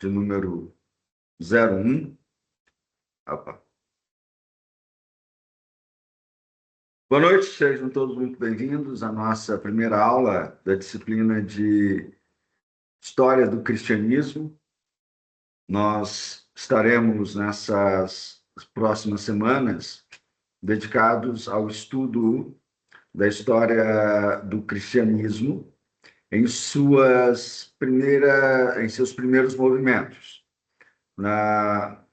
de número 01. Opa. Boa noite, sejam todos muito bem-vindos à nossa primeira aula da disciplina de História do Cristianismo. Nós estaremos nessas próximas semanas dedicados ao estudo da história do cristianismo em seus primeiros movimentos. Na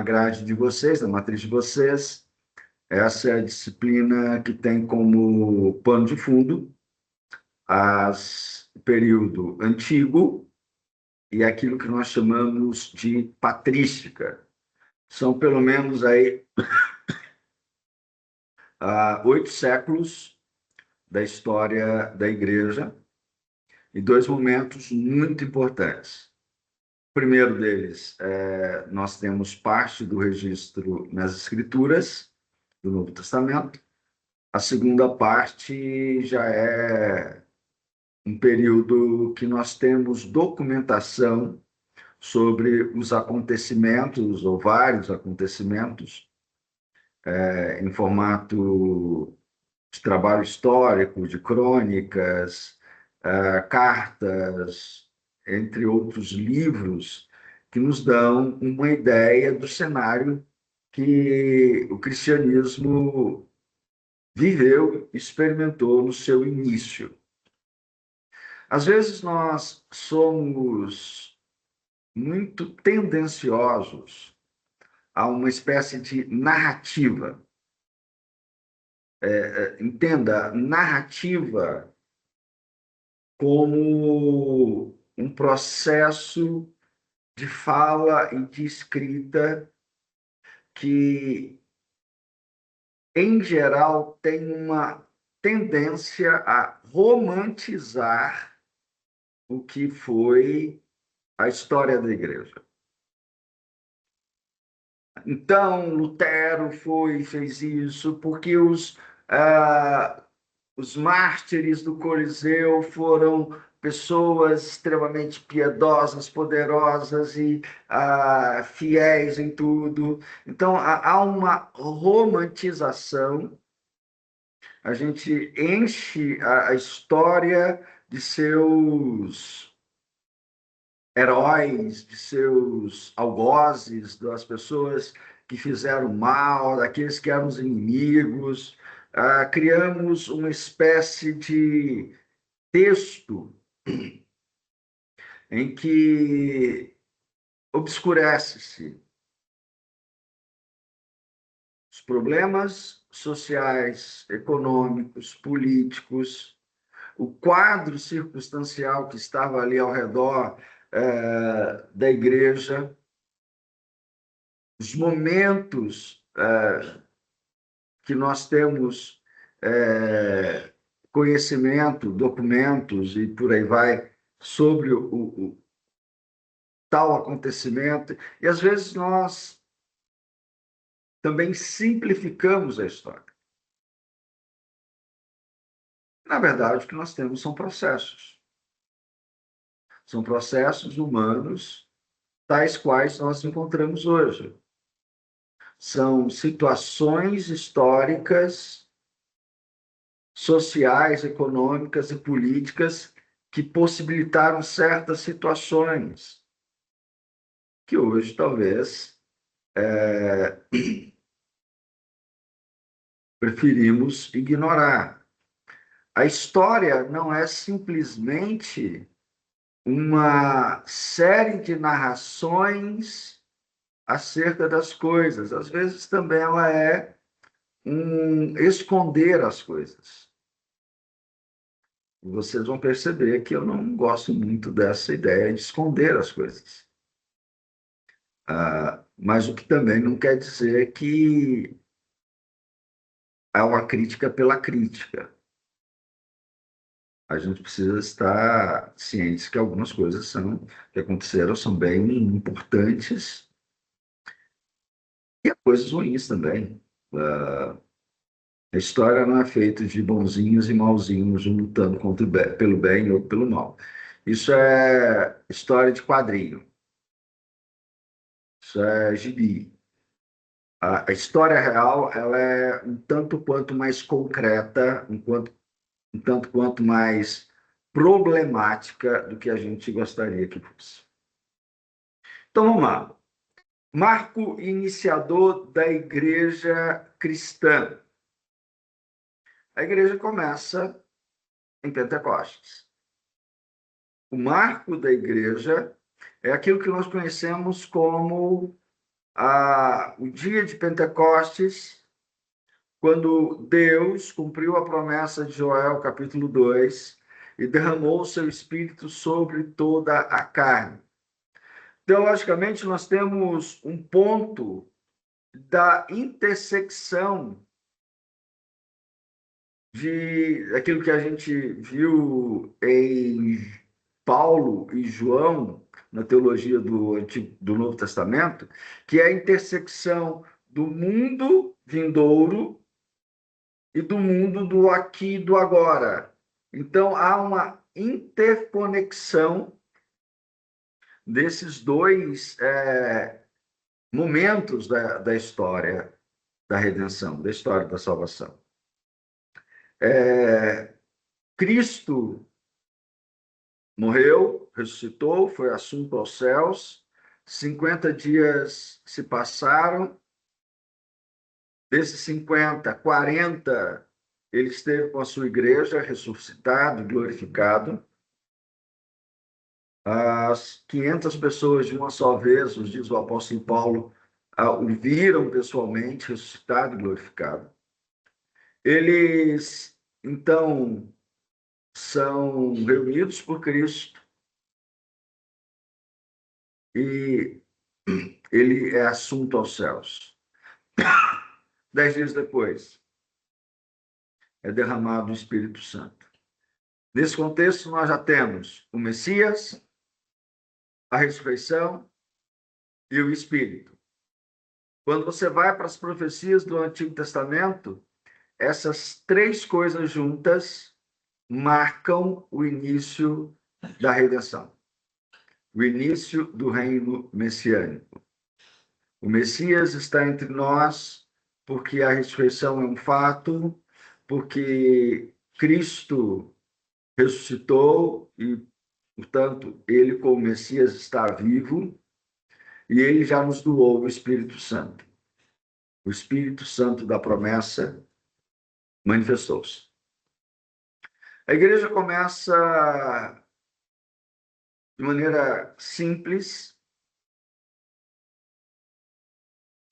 grade de vocês, na matriz de vocês, essa é a disciplina que tem como pano de fundo o período antigo e aquilo que nós chamamos de patrística. São pelo menos aí 8 séculos da história da Igreja e 2 momentos muito importantes. O primeiro deles, nós temos parte do registro nas Escrituras do Novo Testamento. A segunda parte já é um período que nós temos documentação sobre os acontecimentos, ou vários acontecimentos, em formato de trabalho histórico, de crônicas, cartas, entre outros livros, que nos dão uma ideia do cenário que o cristianismo viveu, experimentou no seu início. Às vezes nós somos muito tendenciosos a uma espécie de narrativa. Entenda, narrativa como um processo de fala e de escrita que, em geral, tem uma tendência a romantizar o que foi a história da Igreja. Então, Lutero fez isso porque os mártires do Coliseu foram pessoas extremamente piedosas, poderosas e fiéis em tudo. Então, há uma romantização. A gente enche a história de seus heróis, de seus algozes, das pessoas que fizeram mal, daqueles que eram os inimigos. Criamos uma espécie de texto em que obscurece-se os problemas sociais, econômicos, políticos, o quadro circunstancial que estava ali ao redor da Igreja, os momentos que nós temos conhecimento, documentos e por aí vai, sobre o tal acontecimento. E, às vezes, nós também simplificamos a história. Na verdade, o que nós temos são processos. São processos humanos, tais quais nós encontramos hoje. São situações históricas, sociais, econômicas e políticas que possibilitaram certas situações que hoje talvez preferimos ignorar. A história não é simplesmente uma série de narrações acerca das coisas. Às vezes também ela é esconder as coisas. Vocês vão perceber que eu não gosto muito dessa ideia de esconder as coisas. Mas o que também não quer dizer que há uma crítica pela crítica. A gente precisa estar ciente que algumas coisas que aconteceram são bem importantes e há coisas ruins também. A história não é feita de bonzinhos e mauzinhos lutando pelo bem ou pelo mal. Isso é história de quadrinho. Isso é gibi. A história real, ela é um tanto quanto mais concreta, um tanto quanto mais problemática do que a gente gostaria que fosse. Então, vamos lá. Marco iniciador da igreja cristã. A igreja começa em Pentecostes. O marco da igreja é aquilo que nós conhecemos como o dia de Pentecostes, quando Deus cumpriu a promessa de Joel, capítulo 2, e derramou o seu espírito sobre toda a carne. Teologicamente, nós temos um ponto da intersecção de aquilo que a gente viu em Paulo e João na teologia do Novo Testamento, que é a intersecção do mundo vindouro e do mundo do aqui e do agora. Então, há uma interconexão desses dois momentos da história da redenção, da história da salvação. Cristo morreu, ressuscitou, foi assunto aos céus, 50 dias se passaram, desses 50, 40, ele esteve com a sua igreja, ressuscitado, glorificado. As 500 pessoas de uma só vez, nos diz o apóstolo Paulo, o viram pessoalmente, ressuscitado e glorificado. Eles, então, são reunidos por Cristo e ele é assunto aos céus. 10 dias depois, é derramado o Espírito Santo. Nesse contexto, nós já temos o Messias, a ressurreição e o Espírito. Quando você vai para as profecias do Antigo Testamento, essas três coisas juntas marcam o início da redenção, o início do reino messiânico. O Messias está entre nós porque a ressurreição é um fato, porque Cristo ressuscitou e, portanto, ele, como Messias, está vivo e ele já nos doou o Espírito Santo. O Espírito Santo da promessa manifestou-se. A igreja começa de maneira simples.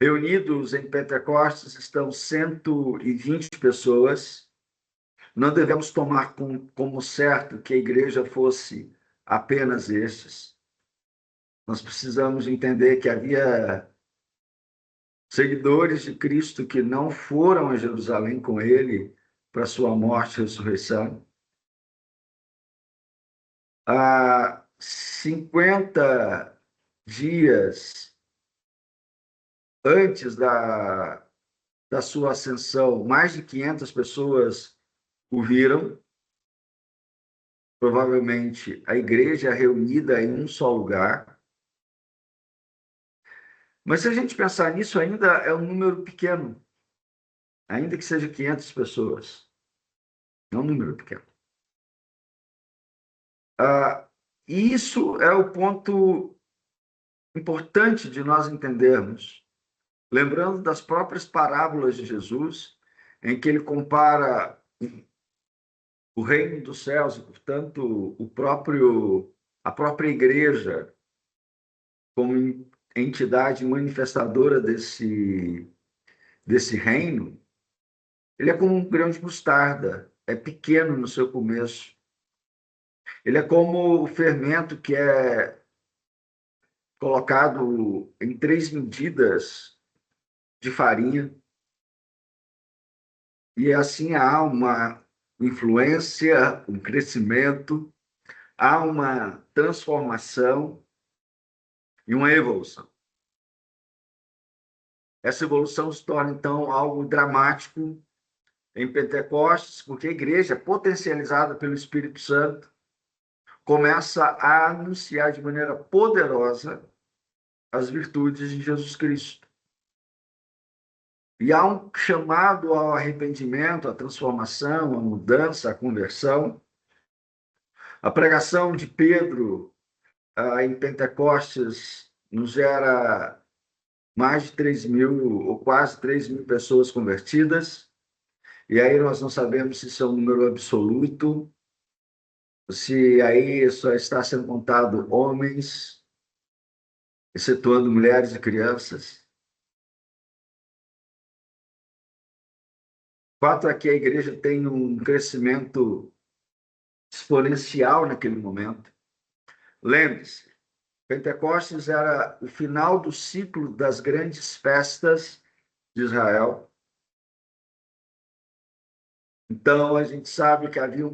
Reunidos em Pentecostes estão 120 pessoas. Não devemos tomar como certo que a igreja fosse apenas estes. Nós precisamos entender que havia seguidores de Cristo que não foram a Jerusalém com ele para sua morte e ressurreição. Há 50 dias antes da sua ascensão, mais de 500 pessoas o viram. Provavelmente a igreja reunida em um só lugar. Mas se a gente pensar nisso, ainda é um número pequeno, ainda que seja 500 pessoas. É um número pequeno. E isso é o ponto importante de nós entendermos, lembrando das próprias parábolas de Jesus, em que ele compara o reino dos céus e, portanto, a própria igreja como entidade manifestadora desse reino. Ele é como um grão de mostarda, é pequeno no seu começo. Ele é como o fermento que é colocado em 3 medidas de farinha, e assim há uma influência, um crescimento, há uma transformação e uma evolução. Essa evolução se torna, então, algo dramático em Pentecostes, porque a igreja, potencializada pelo Espírito Santo, começa a anunciar de maneira poderosa as virtudes de Jesus Cristo. E há um chamado ao arrependimento, à transformação, à mudança, à conversão. A pregação de Pedro em Pentecostes nos gera mais de 3.000 ou quase 3.000 pessoas convertidas. E aí nós não sabemos se isso é um número absoluto, se aí só está sendo contado homens, excetuando mulheres e crianças. O fato é que a igreja tem um crescimento exponencial naquele momento. Lembre-se, Pentecostes era o final do ciclo das grandes festas de Israel. Então, a gente sabe que havia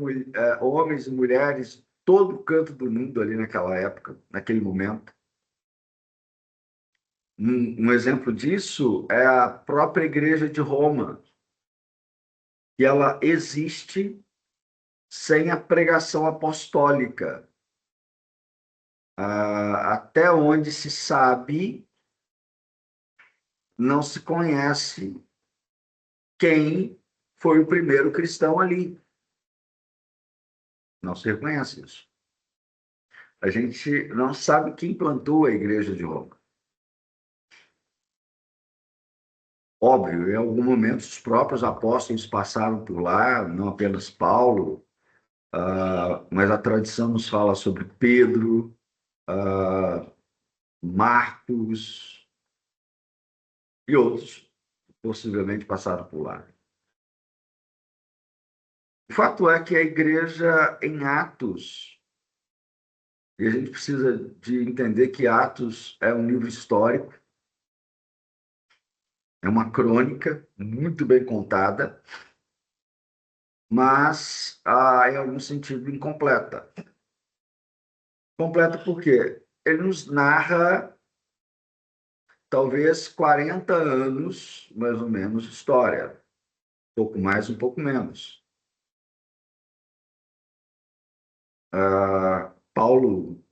homens e mulheres de todo o canto do mundo ali naquela época, naquele momento. Um exemplo disso é a própria Igreja de Roma, que ela existe sem a pregação apostólica. Até onde se sabe, não se conhece quem foi o primeiro cristão ali. Não se reconhece isso. A gente não sabe quem plantou a Igreja de Roma. Óbvio, em algum momento os próprios apóstolos passaram por lá, não apenas Paulo, mas a tradição nos fala sobre Pedro, Marcos e outros que possivelmente passaram por lá. O fato é que a igreja em Atos, e a gente precisa de entender que Atos é um livro histórico, é uma crônica muito bem contada, mas em algum sentido incompleta. Completa por quê? Ele nos narra talvez 40 anos, mais ou menos, de história. Um pouco mais, um pouco menos. Paulo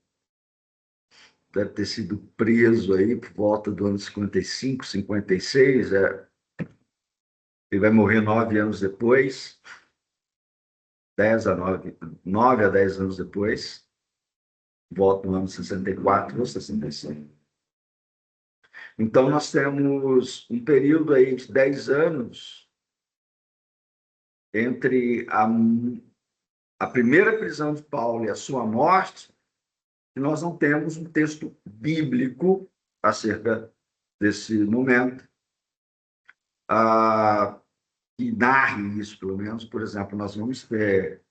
deve ter sido preso aí por volta do ano 55, 56. Ele vai morrer 9 anos depois, 9 a 10 anos depois, volta no ano 64 ou 65. Então, nós temos um período aí de 10 anos entre a primeira prisão de Paulo e a sua morte, e nós não temos um texto bíblico acerca desse momento, que narre isso, pelo menos. Por exemplo, nós vamos ter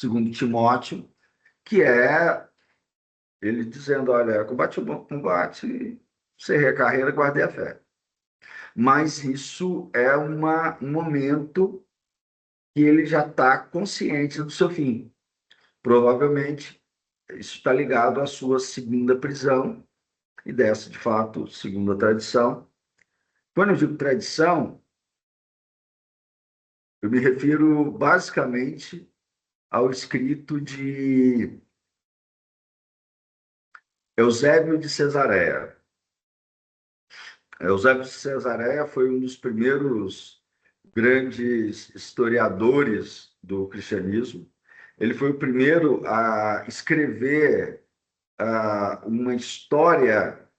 2 Timóteo, que é ele dizendo, olha, combate o bom combate, cerrei a carreira, guardei a fé. Mas isso é um momento que ele já está consciente do seu fim. Provavelmente, isso está ligado à sua segunda prisão, e dessa, de fato, segundo a tradição. Quando eu digo tradição, eu me refiro basicamente ao escrito de Eusébio de Cesareia. Eusébio de Cesareia foi um dos primeiros grandes historiadores do cristianismo. Ele foi o primeiro a escrever uma história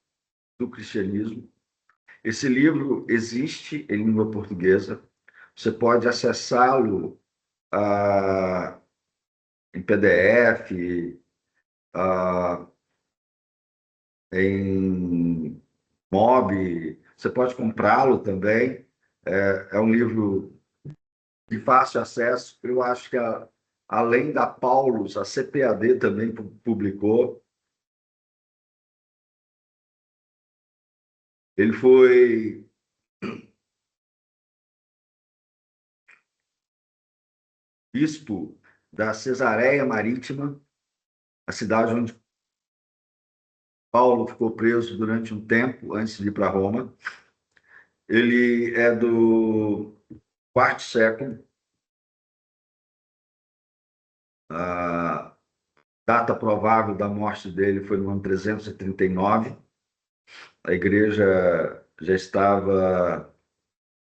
do cristianismo. Esse livro existe em língua portuguesa. Você pode acessá-lo em PDF, em MOB. Você pode comprá-lo também. É um livro de fácil acesso. Eu acho que, além da Paulus, a CPAD também publicou. Ele foi bispo da Cesareia Marítima, a cidade onde Paulo ficou preso durante um tempo antes de ir para Roma. Ele é do quarto século. data provável da morte dele foi no ano 339. A igreja já estava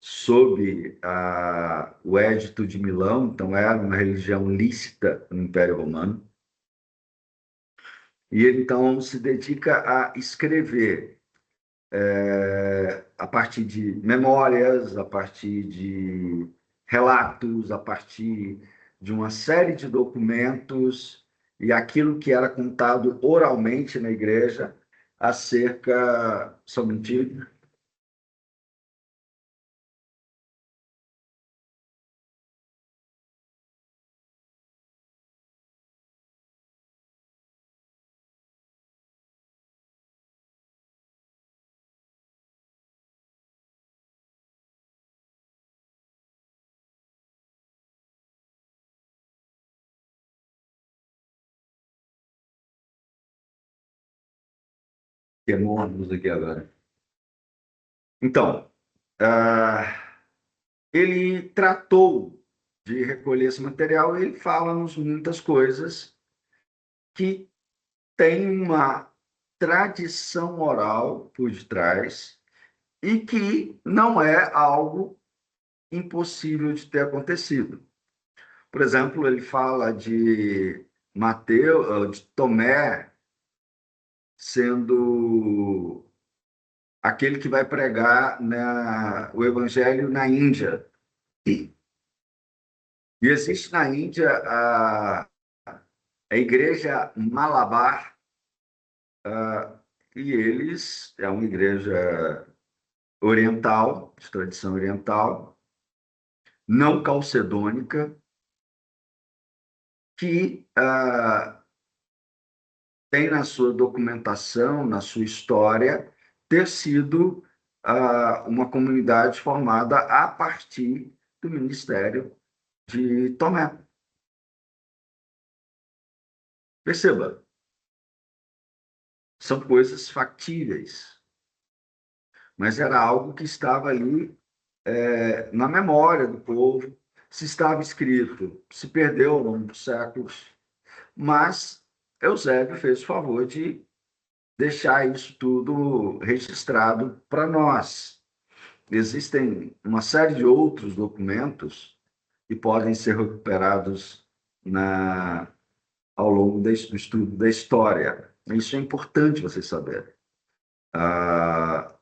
sob o Edito de Milão, então era uma religião lícita no Império Romano. E ele então se dedica a escrever a partir de memórias, a partir de relatos, a partir de uma série de documentos e aquilo que era contado oralmente na igreja acerca, somente queimamos aqui agora. Então, ele tratou de recolher esse material e ele fala-nos muitas coisas que têm uma tradição oral por detrás e que não é algo impossível de ter acontecido. Por exemplo, ele fala de Mateus, de Tomé sendo aquele que vai pregar o evangelho na Índia. E existe na Índia a igreja Malabar, e eles é uma igreja oriental, de tradição oriental, não calcedônica, que tem na sua documentação, na sua história, ter sido uma comunidade formada a partir do ministério de Tomé. Perceba, são coisas factíveis, mas era algo que estava ali na memória do povo, se estava escrito, se perdeu ao longo dos séculos, mas Eusébio fez o favor de deixar isso tudo registrado para nós. Existem uma série de outros documentos que podem ser recuperados ao longo do estudo da história. Isso é importante você saber. Ah,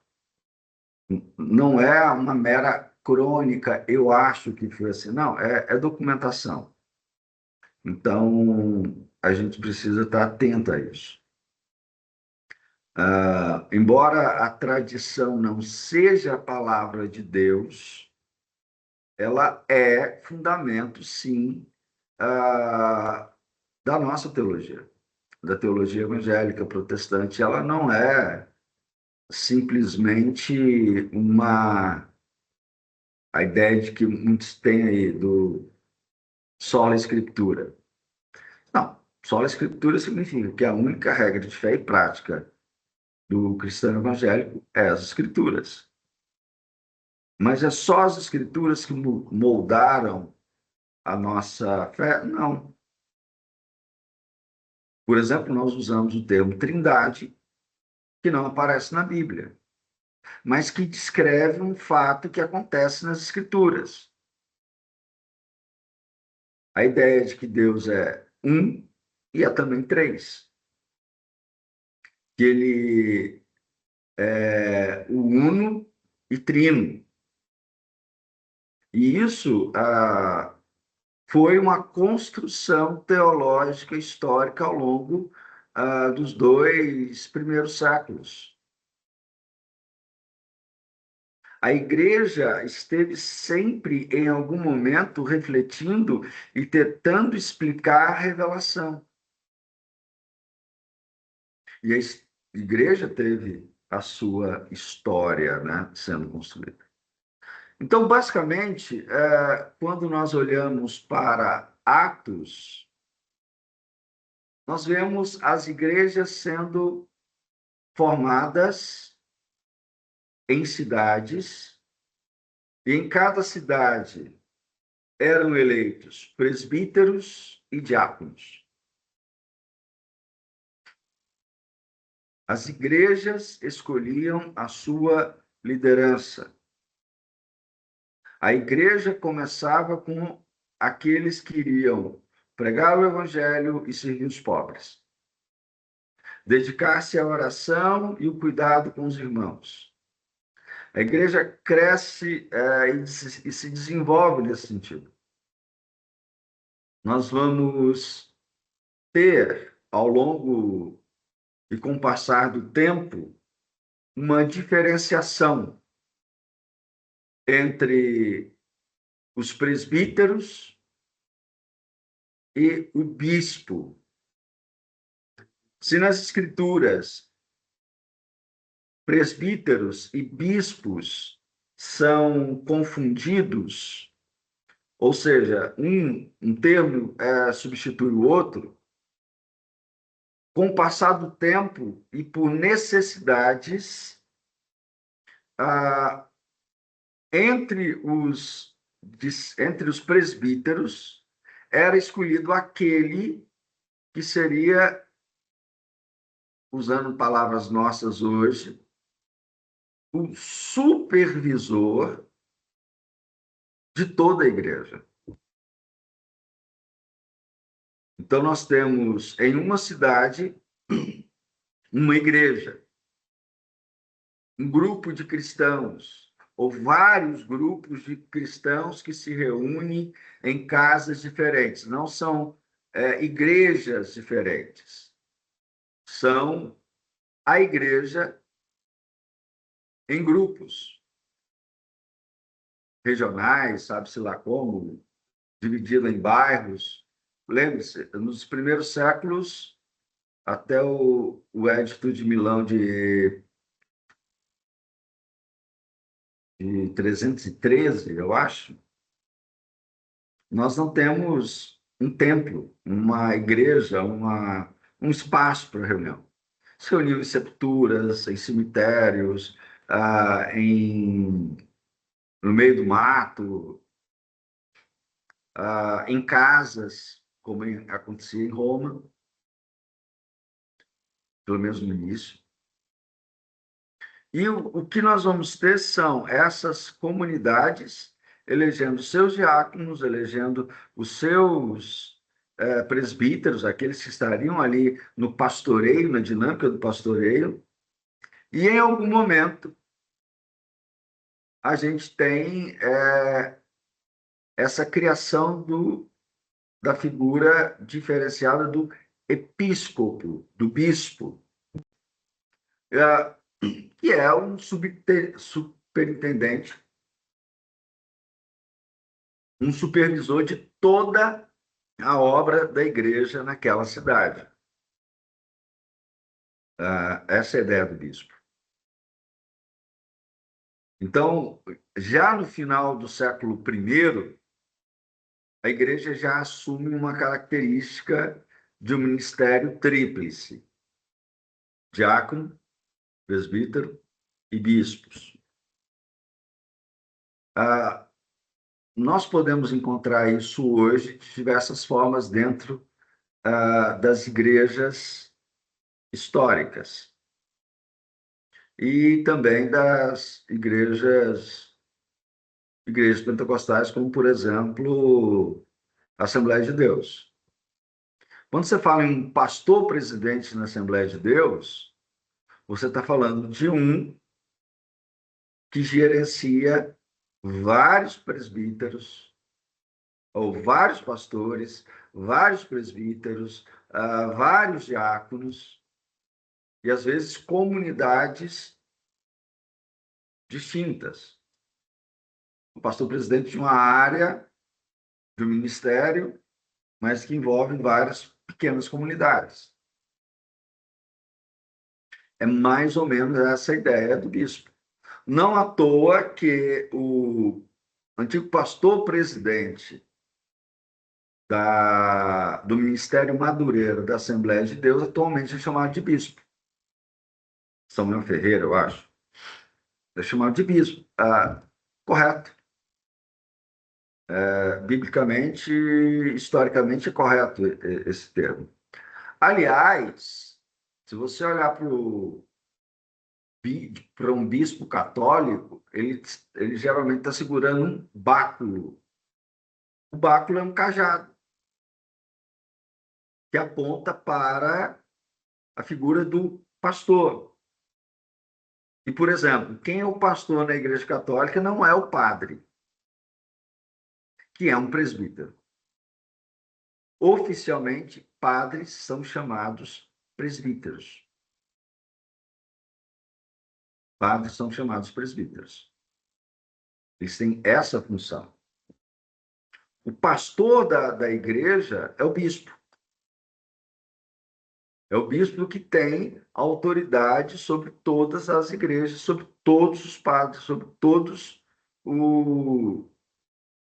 não é uma mera crônica, eu acho que foi assim. Não, é documentação. Então, a gente precisa estar atento a isso. Embora a tradição não seja a palavra de Deus, ela é fundamento, sim, da nossa teologia, da teologia evangélica protestante. Ela não é simplesmente a ideia de que muitos têm aí do sola escritura. Não, sola escritura significa que a única regra de fé e prática do cristão evangélico é as escrituras. Mas é só as escrituras que moldaram a nossa fé? Não. Por exemplo, nós usamos o termo trindade, que não aparece na Bíblia, mas que descreve um fato que acontece nas escrituras. A ideia de que Deus é um e é também três. Que ele é o uno e trino. E isso foi uma construção teológica histórica ao longo dos 2 primeiros séculos. A igreja esteve sempre, em algum momento, refletindo e tentando explicar a revelação. E a igreja teve a sua história, né, sendo construída. Então, basicamente, quando nós olhamos para Atos, nós vemos as igrejas sendo formadas em cidades, e em cada cidade eram eleitos presbíteros e diáconos. As igrejas escolhiam a sua liderança. A igreja começava com aqueles que iriam pregar o evangelho e servir os pobres, dedicar-se à oração e o cuidado com os irmãos. A igreja cresce e se desenvolve nesse sentido. Nós vamos ter, ao longo e com o passar do tempo, uma diferenciação entre os presbíteros e o bispo. Se nas Escrituras presbíteros e bispos são confundidos, ou seja, um termo substitui o outro, com o passar do tempo e por necessidades, ah, entre os presbíteros, era escolhido aquele que seria, usando palavras nossas hoje, o supervisor de toda a igreja. Então, nós temos em uma cidade uma igreja, um grupo de cristãos, ou vários grupos de cristãos que se reúnem em casas diferentes. Não são igrejas diferentes, são a igreja em grupos regionais, sabe-se lá como, dividida em bairros. Lembre-se, nos primeiros séculos, até o Edito de Milão de 313, eu acho, nós não temos um templo, uma igreja, um espaço para reunião. Se reuniam em sepulturas, em cemitérios, no meio do mato, em casas, como acontecia em Roma, pelo menos no início. E o que nós vamos ter são essas comunidades elegendo seus diáconos, elegendo os seus presbíteros, aqueles que estariam ali no pastoreio, na dinâmica do pastoreio, e em algum momento a gente tem essa criação da figura diferenciada do episcopo, do bispo, que é um superintendente, um supervisor de toda a obra da igreja naquela cidade. Essa é a ideia do bispo. Então, já no final do século I, a igreja já assume uma característica de um ministério tríplice: diácono, presbítero e bispos. Nós podemos encontrar isso hoje de diversas formas dentro das igrejas históricas e também das igrejas pentecostais, como, por exemplo, a Assembleia de Deus. Quando você fala em pastor presidente na Assembleia de Deus, você está falando de um que gerencia vários presbíteros, ou vários pastores, vários presbíteros, vários diáconos, e às vezes comunidades distintas. O pastor presidente de uma área do ministério, mas que envolve várias pequenas comunidades. É mais ou menos essa a ideia do bispo. Não à toa que o antigo pastor presidente do Ministério Madureira da Assembleia de Deus atualmente é chamado de bispo. Samuel Ferreira, eu acho. É chamado de bispo. Correto. Biblicamente, historicamente, é correto esse termo. Aliás, Se você olhar para um bispo católico, ele geralmente está segurando um báculo. O báculo é um cajado que aponta para a figura do pastor. E, por exemplo, quem é o pastor na Igreja Católica não é o padre, que é um presbítero. Oficialmente, padres são chamados presbíteros. Padres são chamados presbíteros. Eles têm essa função. O pastor da igreja é o bispo. É o bispo que tem autoridade sobre todas as igrejas, sobre todos os padres, sobre todos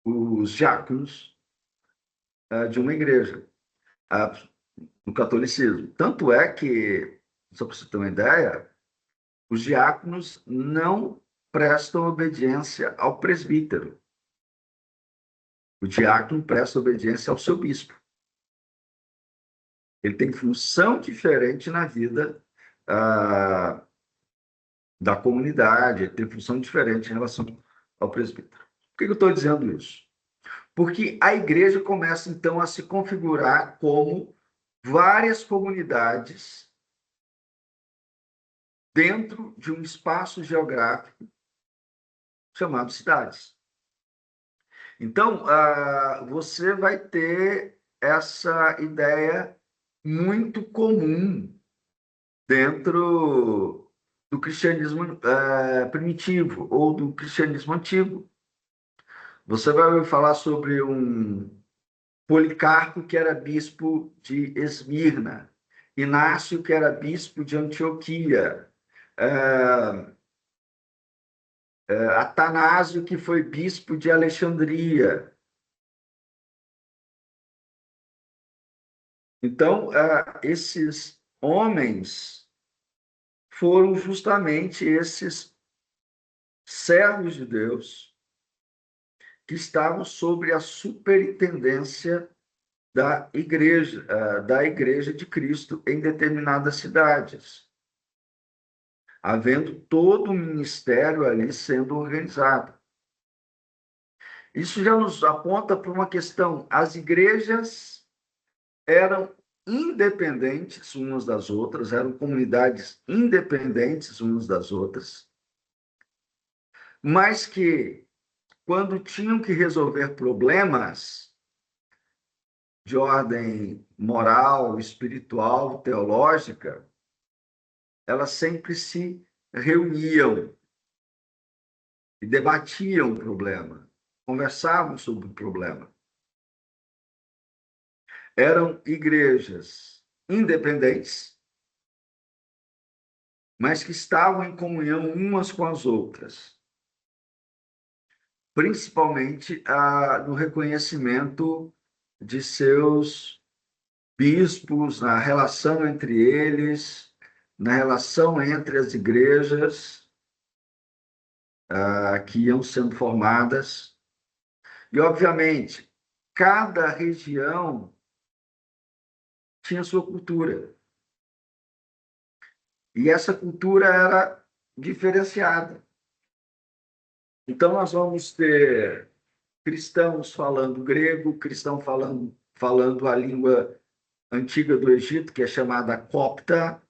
os diáconos de uma igreja, no catolicismo. Tanto é que, só para você ter uma ideia, os diáconos não prestam obediência ao presbítero. O diácono presta obediência ao seu bispo. Ele tem função diferente na vida ah, da comunidade, ele tem função diferente em relação ao presbítero. Por que eu estou dizendo isso? Porque a igreja começa, então, a se configurar como várias comunidades dentro de um espaço geográfico chamado cidades. Então, você vai ter essa ideia muito comum dentro do cristianismo primitivo ou do cristianismo antigo. Você vai ouvir falar sobre um Policarpo, que era bispo de Esmirna, Inácio, que era bispo de Antioquia, Atanásio, que foi bispo de Alexandria. Então, esses homens foram justamente esses servos de Deus que estavam sobre a superintendência da igreja de Cristo em determinadas cidades, havendo todo o ministério ali sendo organizado. Isso já nos aponta para uma questão: as igrejas eram independentes umas das outras, eram comunidades independentes umas das outras, mas que, quando tinham que resolver problemas de ordem moral, espiritual, teológica, elas sempre se reuniam e debatiam o problema, conversavam sobre o problema. Eram igrejas independentes, mas que estavam em comunhão umas com as outras, principalmente no reconhecimento de seus bispos, na relação entre eles, na relação entre as igrejas que iam sendo formadas. E, obviamente, cada região tinha sua cultura. E essa cultura era diferenciada. Então, nós vamos ter cristãos falando grego, cristão falando a língua antiga do Egito, que é chamada copta.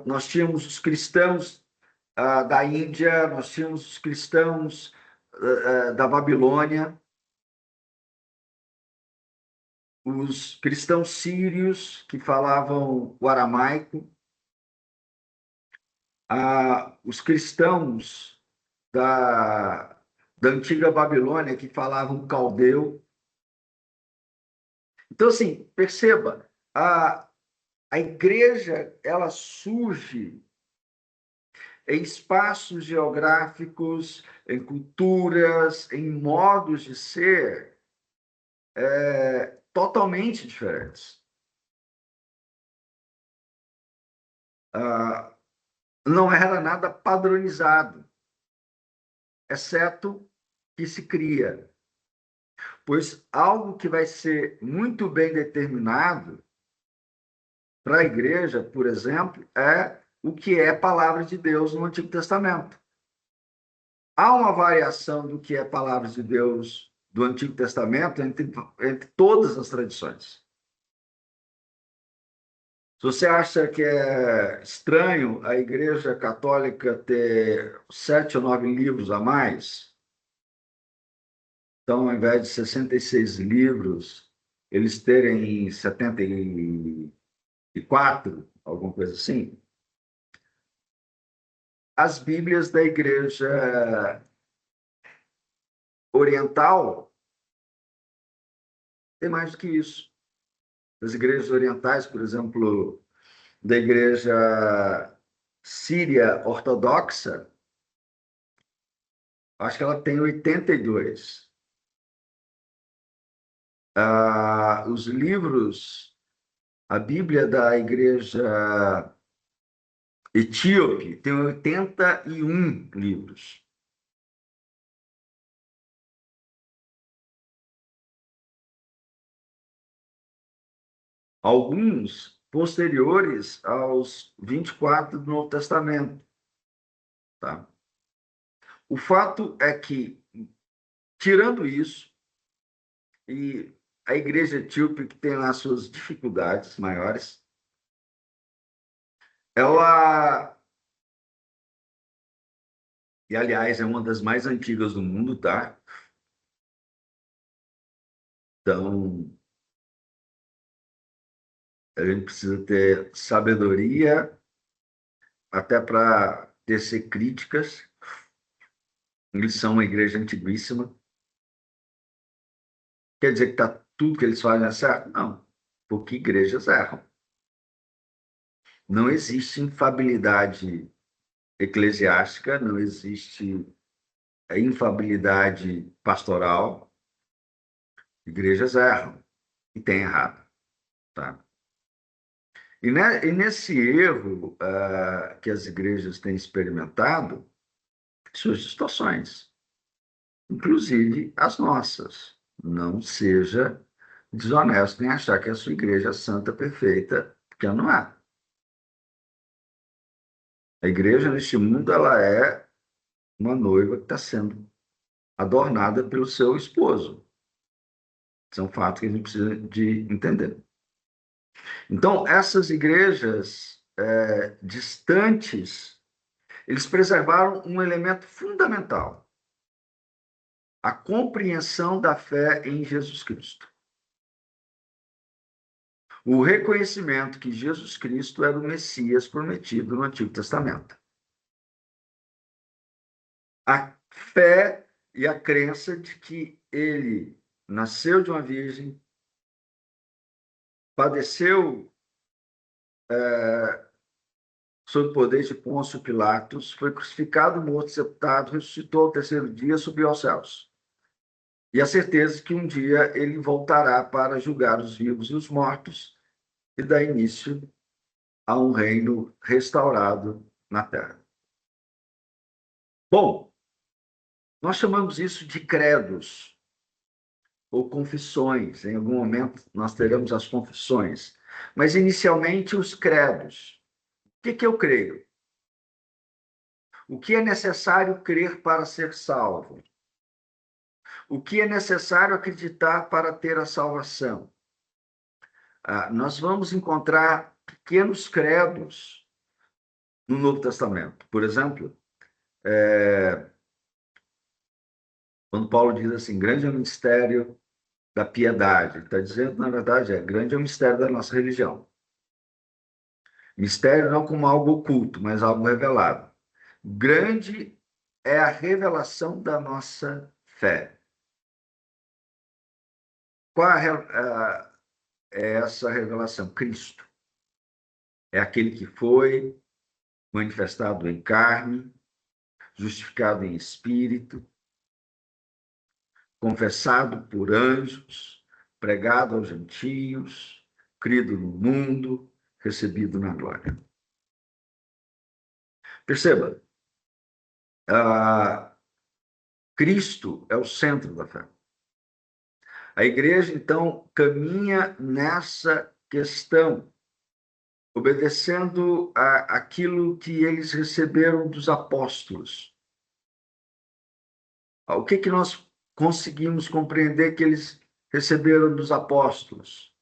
Nós tínhamos os cristãos da Índia, nós tínhamos os cristãos da Babilônia, os cristãos sírios, que falavam o aramaico, os cristãos da antiga Babilônia, que falavam caldeu. Então, assim, perceba, a igreja ela surge em espaços geográficos, em culturas, em modos de ser totalmente diferentes. Não era nada padronizado, exceto que se cria. Pois algo que vai ser muito bem determinado para a igreja, por exemplo, é o que é palavra de Deus no Antigo Testamento. Há uma variação do que é palavra de Deus do Antigo Testamento entre todas as tradições. Se você acha que é estranho a Igreja Católica ter 7 ou 9 livros a mais, então, ao invés de 66 livros, eles terem 74, alguma coisa assim, as Bíblias da Igreja Oriental têm mais do que isso. As igrejas orientais, por exemplo, da Igreja Síria Ortodoxa, acho que ela tem 82. Os livros, a Bíblia da Igreja Etíope tem 81 livros. Alguns posteriores aos 24 do Novo Testamento. Tá? O fato é que, tirando isso, e a Igreja Etíope, que tem lá suas dificuldades maiores, ela, e aliás, é uma das mais antigas do mundo, tá? Então, a gente precisa ter sabedoria até para tecer críticas. Eles são uma igreja antiguíssima. Quer dizer que tá, tudo que eles fazem é certo? Não, porque igrejas erram. Não existe infabilidade eclesiástica, não existe infabilidade pastoral. Igrejas erram e têm errado. Tá? E nesse erro que as igrejas têm experimentado, suas distorções, inclusive as nossas. Não seja desonesto em achar que a sua igreja é santa, perfeita, porque ela não é. A igreja neste mundo ela é uma noiva que está sendo adornada pelo seu esposo. Isso é um fato que a gente precisa de entender. Então, essas igrejas distantes, eles preservaram um elemento fundamental, a compreensão da fé em Jesus Cristo. O reconhecimento que Jesus Cristo era o Messias prometido no Antigo Testamento. A fé e a crença de que ele nasceu de uma virgem, padeceu sob o poder de Pôncio Pilatos, foi crucificado, morto, sepultado, ressuscitou ao terceiro dia, subiu aos céus. E a certeza que um dia ele voltará para julgar os vivos e os mortos e dar início a um reino restaurado na terra. Bom, nós chamamos isso de credos ou confissões. Em algum momento nós teremos as confissões. Mas, inicialmente, os credos. O que eu creio? O que é necessário crer para ser salvo? O que é necessário acreditar para ter a salvação? Nós vamos encontrar pequenos credos no Novo Testamento. Por exemplo, quando Paulo diz assim, grande é o mistério da piedade, ele está dizendo, na verdade, grande é o mistério da nossa religião. Mistério não como algo oculto, mas algo revelado. Grande é a revelação da nossa fé. Qual é essa revelação? Cristo. É aquele que foi manifestado em carne, justificado em espírito, confessado por anjos, pregado aos gentios, crido no mundo, recebido na glória. Perceba, Cristo é o centro da fé. A igreja, então, caminha nessa questão. obedecendo aquilo que eles receberam dos apóstolos. O que que nós conseguimos compreender que eles receberam dos apóstolos?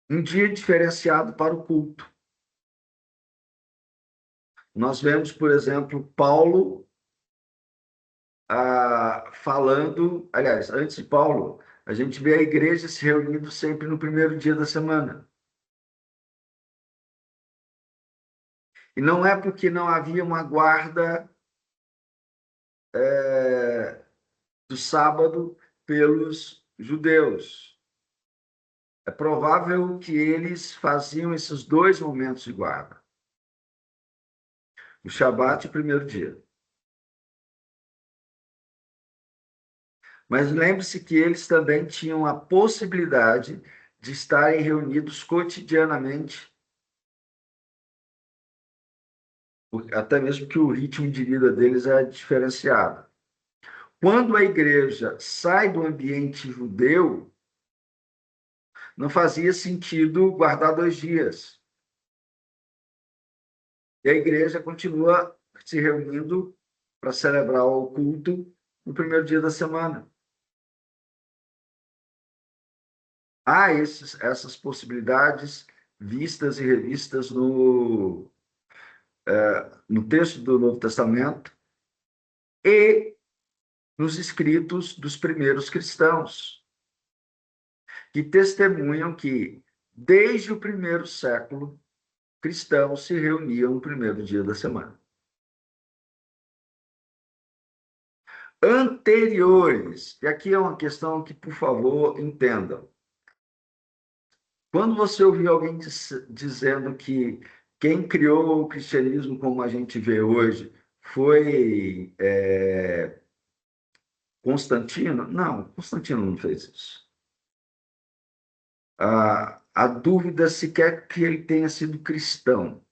Um dia diferenciado para o culto. Nós vemos, por exemplo, Paulo falando, aliás, antes de Paulo, a gente vê a igreja se reunindo sempre no primeiro dia da semana. E não é porque não havia uma guarda do sábado pelos judeus. É provável que eles faziam esses dois momentos de guarda, o Shabat e o primeiro dia. Mas lembre-se que eles também tinham a possibilidade de estarem reunidos cotidianamente, até mesmo que o ritmo de vida deles é diferenciado. Quando a igreja sai do ambiente judeu, não fazia sentido guardar 2 dias. E a igreja continua se reunindo para celebrar o culto no primeiro dia da semana. Há essas possibilidades vistas e revistas no texto do Novo Testamento e nos escritos dos primeiros cristãos, que testemunham que, desde o primeiro século, cristãos se reuniam no primeiro dia da semana. Anteriores, e aqui é uma questão que, por favor, entendam. Quando você ouvir alguém dizendo que quem criou o cristianismo como a gente vê hoje foi Constantino, não, Constantino não fez isso. A dúvida sequer que ele tenha sido cristão.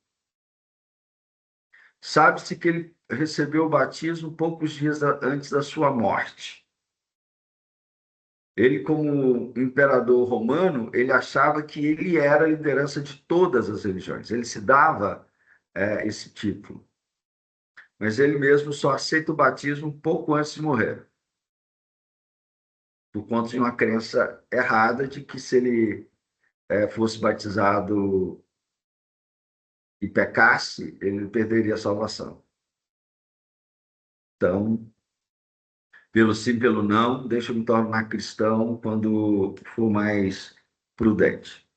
Sabe-se que ele recebeu o batismo poucos dias antes da sua morte. Ele, como imperador romano, ele achava que ele era a liderança de todas as religiões. Ele se dava esse título. Mas ele mesmo só aceita o batismo pouco antes de morrer, por conta de uma crença errada de que se ele fosse batizado e pecasse, ele perderia a salvação. Então, pelo sim, pelo não, deixa eu me tornar cristão quando for mais prudente.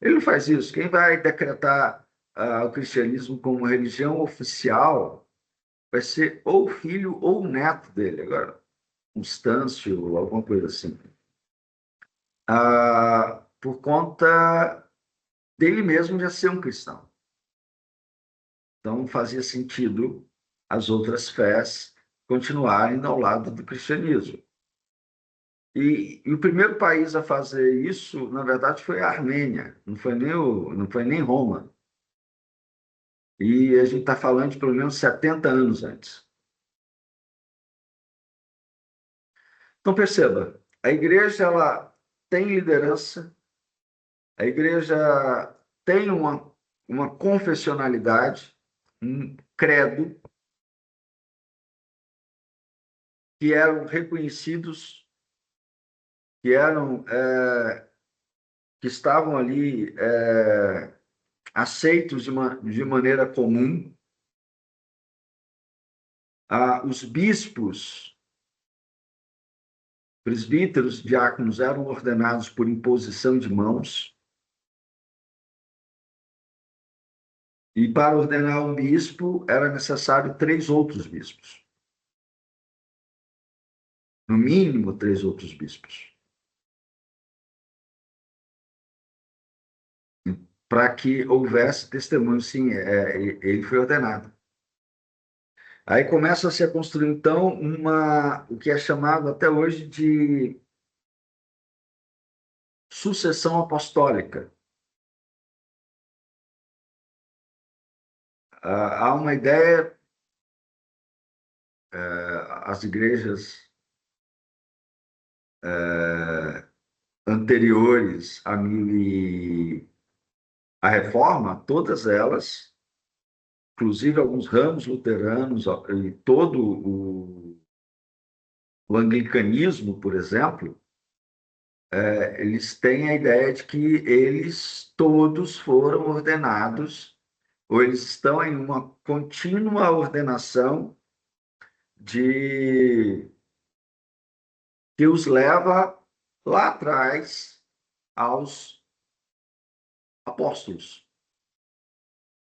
Ele não faz isso. Quem vai decretar o cristianismo como religião oficial vai ser ou o filho ou o neto dele, agora, Constâncio, alguma coisa assim. Por conta dele mesmo já ser um cristão. Então, fazia sentido as outras fés continuarem ao lado do cristianismo. E o primeiro país a fazer isso, na verdade, foi a Armênia, não foi nem Roma. E a gente está falando de pelo menos 70 anos antes. Então, perceba, a igreja ela tem liderança, a igreja tem uma confessionalidade, um credo, que eram reconhecidos, que eram que estavam ali aceitos de maneira comum. Os bispos, presbíteros, diáconos eram ordenados por imposição de mãos. E para ordenar um bispo era necessário 3 outros bispos. No mínimo, 3 outros bispos. Para que houvesse testemunho, sim, ele foi ordenado. Aí começa a se construir, então, o que é chamado até hoje de sucessão apostólica. Há uma ideia, as igrejas anteriores a 1000 a Reforma, todas elas, inclusive alguns ramos luteranos e todo o anglicanismo, por exemplo, eles têm a ideia de que eles todos foram ordenados, ou eles estão em uma contínua ordenação de que os leva lá atrás aos apóstolos.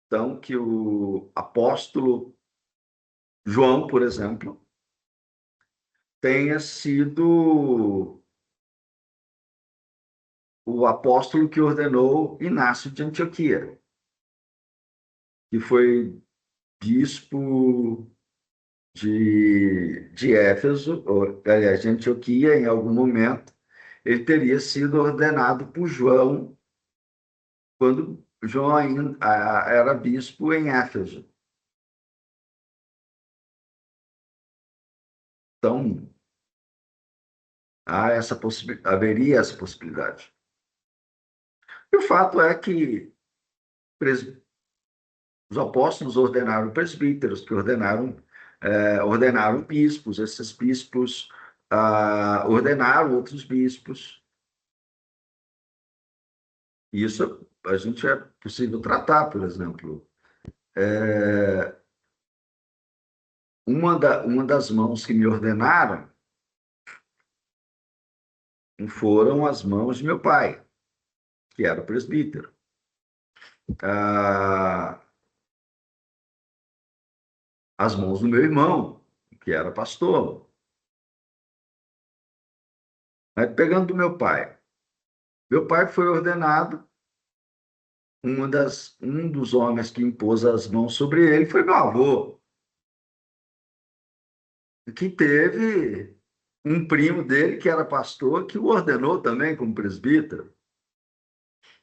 Então, que o apóstolo João, por exemplo, tenha sido o apóstolo que ordenou Inácio de Antioquia, que foi bispo de Éfeso, ou, aliás, de Antioquia, em algum momento. Ele teria sido ordenado por João quando João ainda era bispo em Éfeso. Então, haveria essa possibilidade. E o fato é que os apóstolos ordenaram presbíteros, que ordenaram bispos, esses bispos ordenaram outros bispos. E isso a gente é possível tratar, por exemplo. Uma das mãos que me ordenaram foram as mãos de meu pai, que era presbítero. As mãos do meu irmão, que era pastor. Aí, pegando do meu pai foi ordenado, um dos homens que impôs as mãos sobre ele foi meu avô, que teve um primo dele, que era pastor, que o ordenou também como presbítero,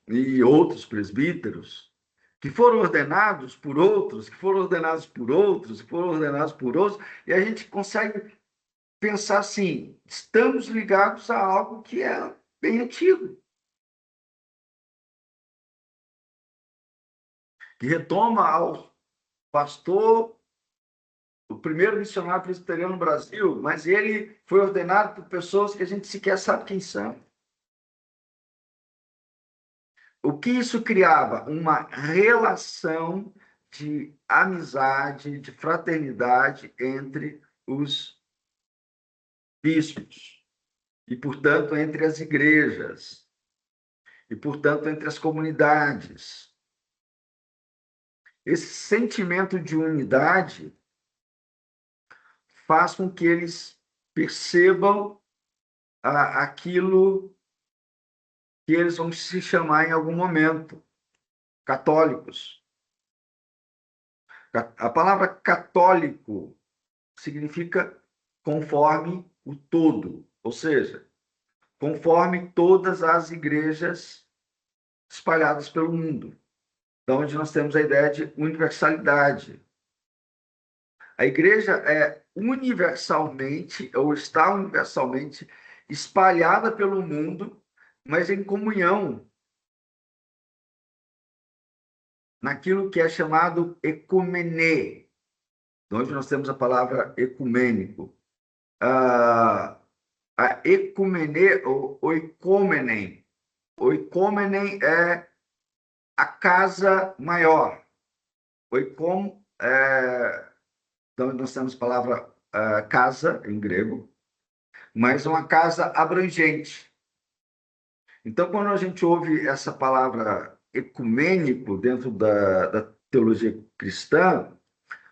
e outros presbíteros, que foram ordenados por outros, que foram ordenados por outros, que foram ordenados por outros, e a gente consegue pensar assim: estamos ligados a algo que é bem antigo, que retoma ao pastor, o primeiro missionário presbiteriano no Brasil, mas ele foi ordenado por pessoas que a gente sequer sabe quem são. O que isso criava? Uma relação de amizade, de fraternidade entre os bispos e, portanto, entre as igrejas e, portanto, entre as comunidades. Esse sentimento de unidade faz com que eles percebam aquilo que eles vão se chamar em algum momento católicos. A palavra católico significa conforme o todo, ou seja, conforme todas as igrejas espalhadas pelo mundo. Então, onde nós temos a ideia de universalidade. A igreja é universalmente, ou está universalmente espalhada pelo mundo, mas em comunhão naquilo que é chamado ecumenê, onde nós temos a palavra ecumênico. A ecumenê, ou oikomenem. Oikomenem é a casa maior. Oikom, então nós temos a palavra casa, em grego, mas uma casa abrangente. Então, quando a gente ouve essa palavra ecumênico dentro da teologia cristã,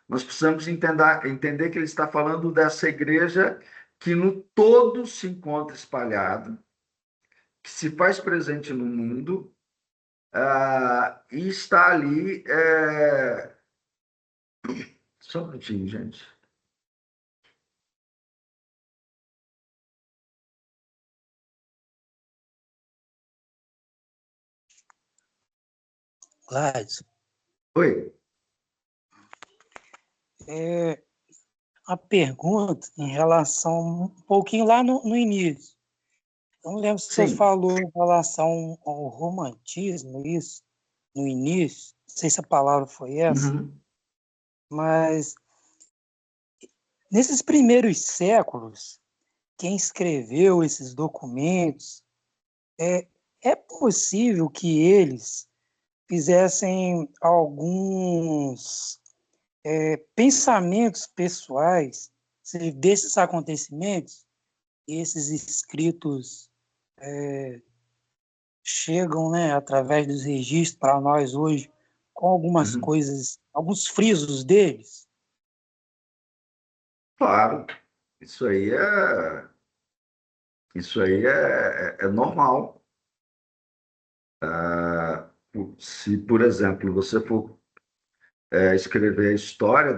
nós precisamos entender que ele está falando dessa igreja que no todo se encontra espalhada, que se faz presente no mundo, e está ali. Só um minutinho, gente. Gladys, Oi. A pergunta em relação um pouquinho lá no início. Eu não lembro se você Sim. falou em relação ao romantismo, isso. no início, não sei se a palavra foi essa, Uhum. mas nesses primeiros séculos, quem escreveu esses documentos, é, é possível que eles fizessem alguns pensamentos pessoais desses acontecimentos, e esses escritos chegam, né, através dos registros para nós hoje, com algumas Uhum. coisas, alguns frisos deles. Claro, isso aí é, isso aí é normal. Se, por exemplo, você for escrever a história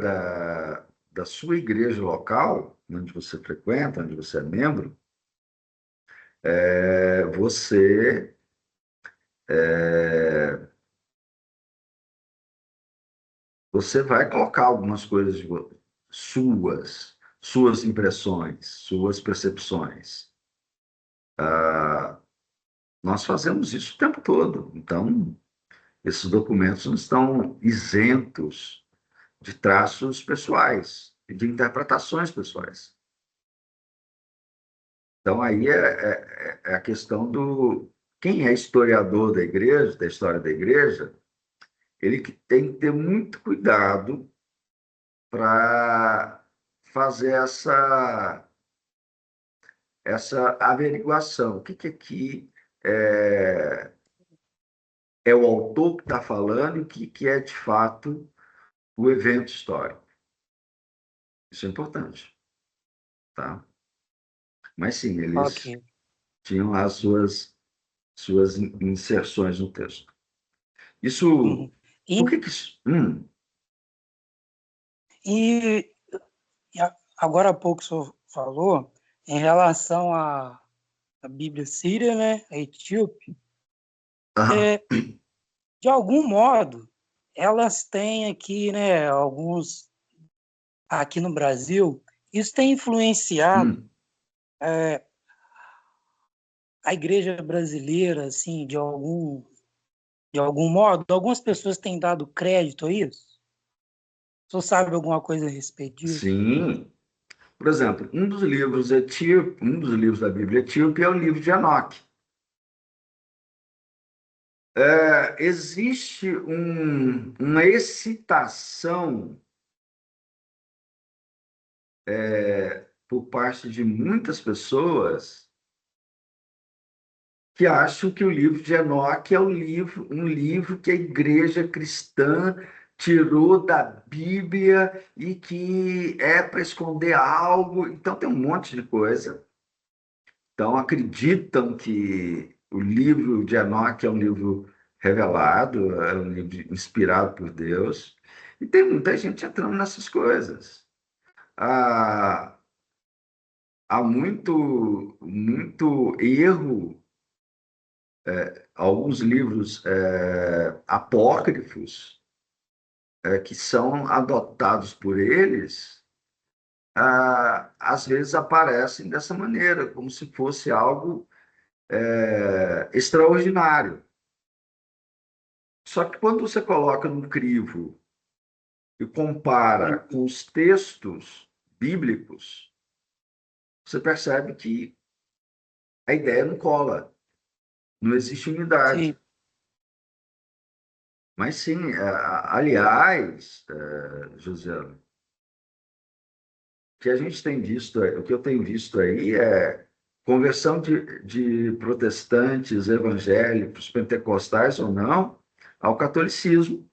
da sua igreja local, onde você frequenta, onde você é membro, você você vai colocar algumas coisas suas impressões, suas percepções. Nós fazemos isso o tempo todo. Então, esses documentos não estão isentos de traços pessoais e de interpretações pessoais. Então, aí é a questão do quem é historiador da igreja, da história da igreja, ele que tem que ter muito cuidado para fazer essa averiguação. O que, que aqui é, é o autor que está falando e o que, que é, de fato, o evento histórico. Isso é importante, tá? Mas, sim, eles Ok. tinham as suas inserções no texto. Isso, Uhum. E, por que que isso... e, agora há pouco o senhor falou em relação à Bíblia Síria, né, a Etíope, Ah, de algum modo, elas têm aqui, né, alguns, aqui no Brasil, isso tem influenciado hum, a igreja brasileira, assim, de algum modo. Algumas pessoas têm dado crédito a isso. O senhor sabe alguma coisa a respeito disso? sim. Por exemplo, um dos livros da Bíblia etíope é o livro de Enoque. Existe uma excitação por parte de muitas pessoas que acham que o livro de Enoque é um livro que a igreja cristã tirou da Bíblia e que é para esconder algo. Então tem um monte de coisa. Então acreditam que o livro de Enoque é um livro revelado, é um livro inspirado por Deus. E tem muita gente entrando nessas coisas. Há, há muito erro, alguns livros apócrifos que são adotados por eles, às vezes aparecem dessa maneira, como se fosse algo extraordinário. Só que quando você coloca no crivo e compara com os textos bíblicos, você percebe que a ideia não cola, não existe unidade. Sim. Mas sim, aliás, José, que a gente tem visto, o que eu tenho visto aí é conversão de protestantes, evangélicos, pentecostais ou não, ao catolicismo.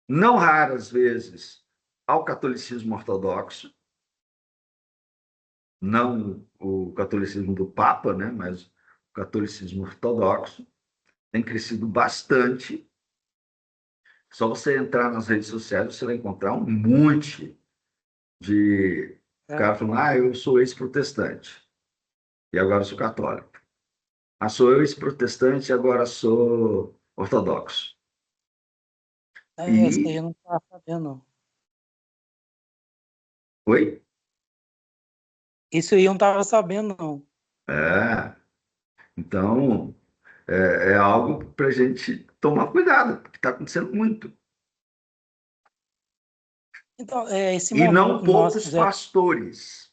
Não raras vezes ao catolicismo ortodoxo, não o catolicismo do Papa, né, mas o catolicismo ortodoxo tem crescido bastante. Só você entrar nas redes sociais, você vai encontrar um monte de É, cara falando, eu sou ex-protestante e agora sou católico. Sou ex-protestante e agora sou ortodoxo. essa aí E, eu não estava sabendo, não. oi? Isso aí eu não estava sabendo, não. É, então, É algo para a gente tomar cuidado, porque está acontecendo muito. Então, esse E não momento poucos nosso, pastores.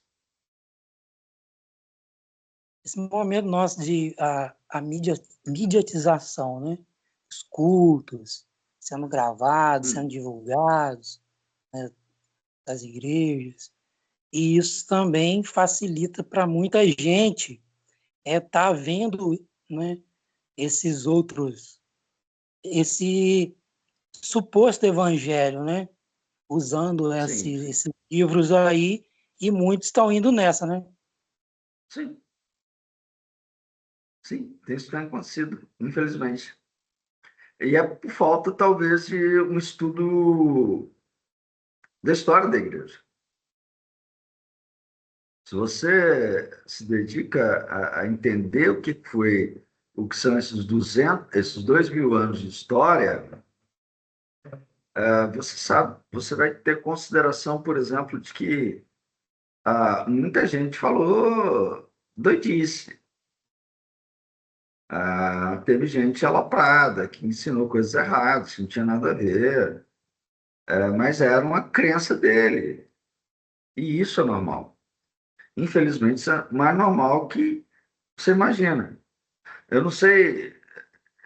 esse momento nosso de a mediatização, né? Os cultos sendo gravados, sendo Hum, divulgados, né, das igrejas. E isso também facilita para muita gente tá vendo, né, esses outros, esse suposto evangelho, né, usando sim, sim, esses livros aí, e muitos estão indo nessa, né? sim, sim, isso tem acontecido, infelizmente. E é por falta, talvez, de um estudo da história da igreja. Se você se dedica a entender o que foi, o que são esses 2.000 anos de história, você sabe, você vai ter consideração, por exemplo, de que muita gente falou doidice. Teve gente aloprada que ensinou coisas erradas, que não tinha nada a ver, mas era uma crença dele. E isso é normal. Infelizmente, isso é mais normal que você imagina. Eu não sei,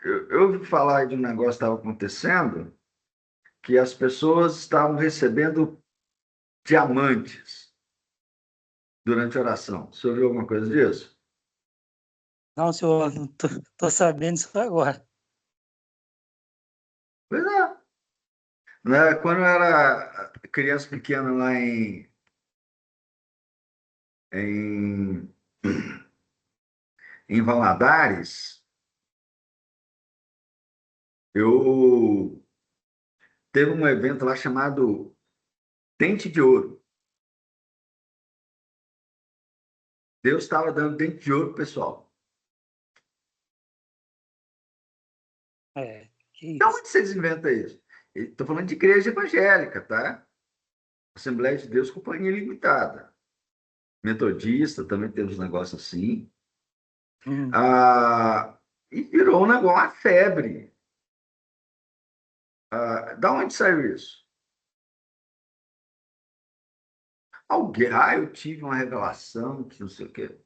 eu ouvi falar de um negócio que estava acontecendo, que as pessoas estavam recebendo diamantes durante a oração. Você ouviu alguma coisa disso? Não, senhor, não tô sabendo isso agora. Pois é. Né? Quando eu era criança pequena lá em, em Valadares, eu teve um evento lá chamado Dente de Ouro. Deus estava dando dente de ouro pro pessoal. Que Então, isso. onde vocês inventam isso? Estou falando de igreja evangélica, tá? Assembleia de Deus Companhia Limitada. Metodista também teve uns negócios assim. Hum. E virou um negócio, uma febre. Da onde saiu isso? Alguém, eu tive uma revelação, que não sei o quê.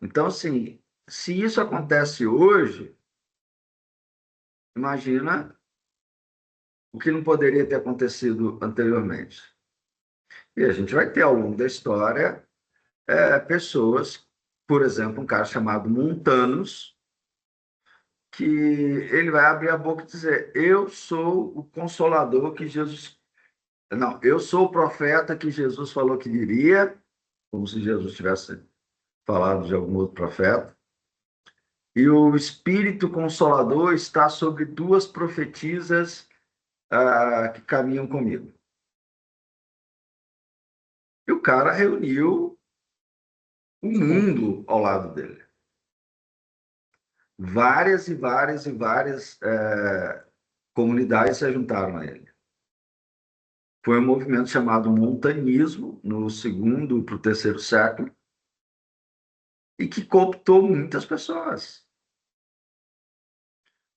Então, assim, se isso acontece hoje, imagina o que não poderia ter acontecido anteriormente. E a gente vai ter ao longo da história pessoas, por exemplo, um cara chamado Montanos, que ele vai abrir a boca e dizer: Eu sou o consolador que Jesus. Não, eu sou o profeta que Jesus falou que viria, como se Jesus tivesse falado de algum outro profeta. E o Espírito Consolador está sobre duas profetisas que caminham comigo. E o cara reuniu o mundo ao lado dele. Várias e várias e várias comunidades se juntaram a ele. Foi um movimento chamado montanismo, no segundo para o terceiro século, e que cooptou muitas pessoas.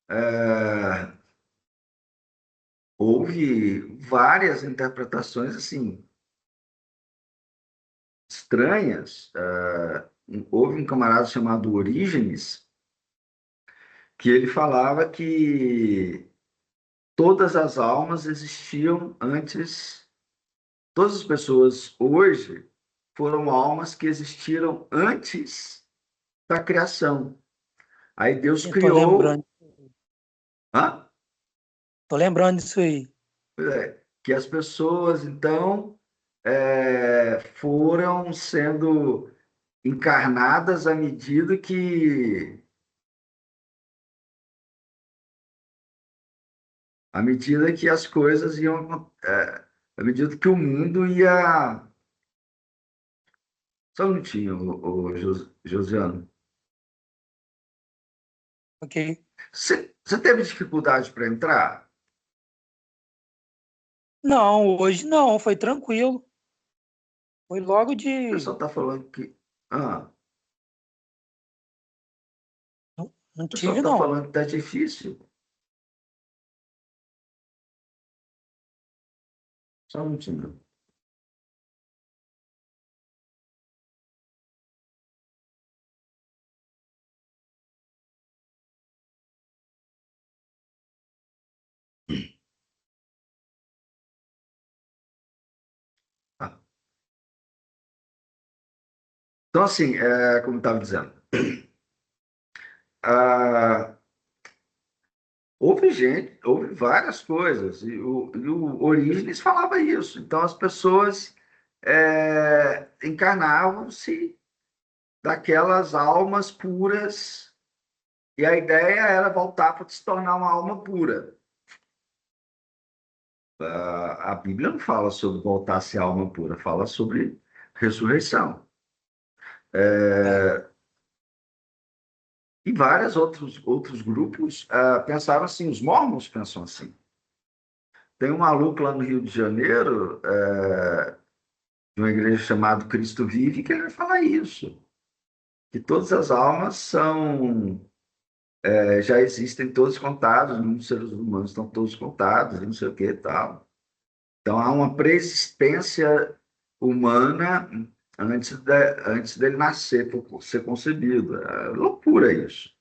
É, houve várias interpretações assim estranhas. Houve um camarada chamado Orígenes que ele falava que todas as almas existiam antes, todas as pessoas hoje foram almas que existiram antes da criação. Aí Deus Eu tô lembrando, criou, hã? tô lembrando disso aí. Que as pessoas então foram sendo encarnadas à medida que as coisas iam, à medida que o mundo ia. Só um minutinho, Josiano. Ok? Você teve dificuldade para entrar? Não, hoje não, foi tranquilo. Foi logo O de. pessoal está falando que. Ah, Não O pessoal tive, está não. falando que tá difícil. Só um minutinho. Tá. Então, assim, como eu estava dizendo, ah, houve várias coisas, e o Orígenes falava isso. Então, as pessoas encarnavam-se daquelas almas puras, e a ideia era voltar para se tornar uma alma pura. A Bíblia não fala sobre voltar a ser alma pura, fala sobre ressurreição. É. E vários outros grupos pensaram assim, os mormons pensam assim. Tem um maluco lá no Rio de Janeiro, de uma igreja chamada Cristo Vive, que ele vai falar isso, que todas as almas já existem todos contados, os seres humanos estão todos contados, e não sei o que e tal. Então há uma preexistência humana antes dele nascer, por ser concebido. É loucura isso.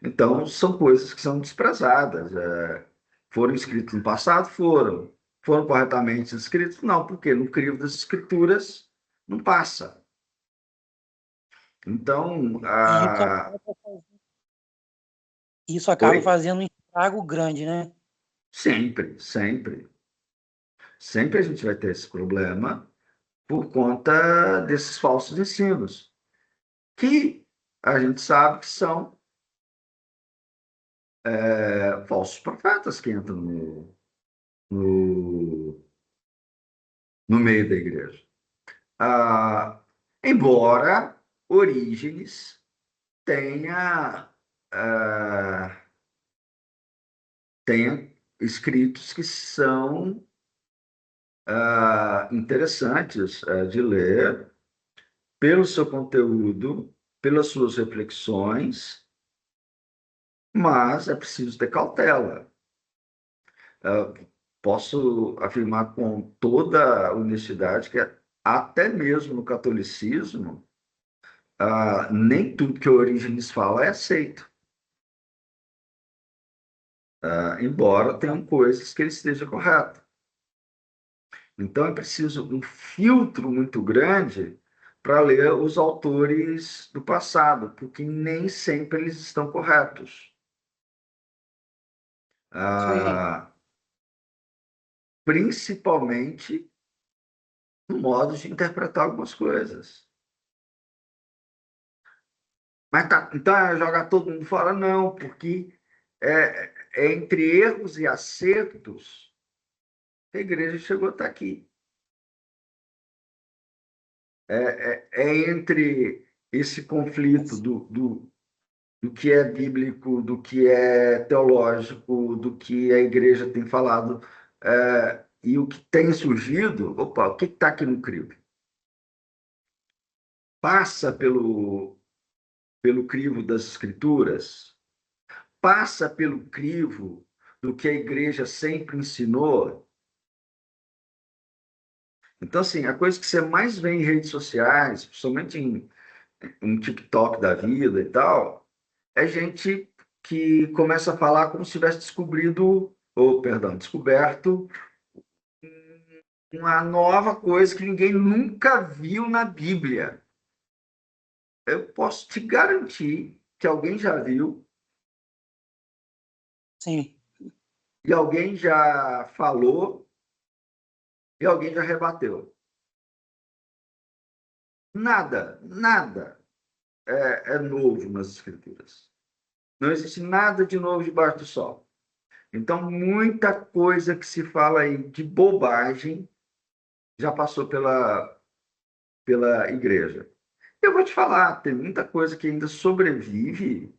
Então, são coisas que são desprezadas. Foram escritos no passado? Foram. Foram corretamente escritos? Não, porque no crivo das escrituras não passa. Então, E isso acaba oi? fazendo um estrago grande, né? Sempre, sempre. Sempre a gente vai ter esse problema por conta desses falsos ensinos, que a gente sabe que são falsos profetas que entram no, no meio da igreja. Ah, embora Orígenes tenha, ah, tenha escritos que são interessantes de ler pelo seu conteúdo, pelas suas reflexões, mas é preciso ter cautela. Ah, posso afirmar com toda honestidade que até mesmo no catolicismo, nem tudo que Orígenes fala é aceito. Embora tenham coisas que ele esteja correto. Então é preciso um filtro muito grande para ler os autores do passado, porque nem sempre eles estão corretos. Isso aí. Ah, principalmente no modo de interpretar algumas coisas. Mas tá, então é jogar todo mundo fora? Não, porque é entre erros e acertos que a igreja chegou até aqui. É entre esse conflito do que é bíblico, do que é teológico, do que a igreja tem falado, e o que tem surgido. Opa, o que está aqui no crivo? Passa pelo crivo das escrituras, passa pelo crivo do que a igreja sempre ensinou. Então, assim, a coisa que você mais vê em redes sociais, principalmente em TikTok da vida e tal, é gente que começa a falar como se tivesse descobrido, ou, perdão, descoberto uma nova coisa que ninguém nunca viu na Bíblia. Eu posso te garantir que alguém já viu Sim. e alguém já falou e alguém já rebateu. Nada, nada é novo nas Escrituras. Não existe nada de novo debaixo do sol. Então, muita coisa que se fala aí de bobagem já passou pela igreja. Eu vou te falar, tem muita coisa que ainda sobrevive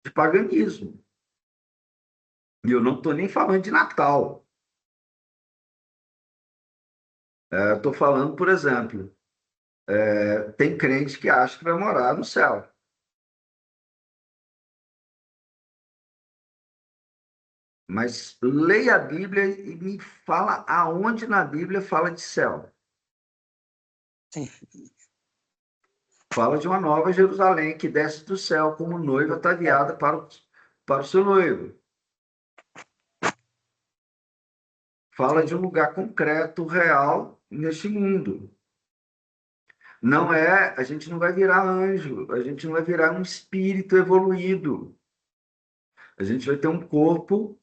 de paganismo. E eu não estou nem falando de Natal. Estou falando, por exemplo, tem crente que acha que vai morar no céu. Mas leia a Bíblia e me fala aonde na Bíblia fala de céu. Sim. Fala de uma nova Jerusalém que desce do céu como noiva ataviada para o seu noivo. Fala de Sim. um lugar concreto, real, neste mundo. Não é, a gente não vai virar anjo, a gente não vai virar um espírito evoluído. A gente vai ter um corpo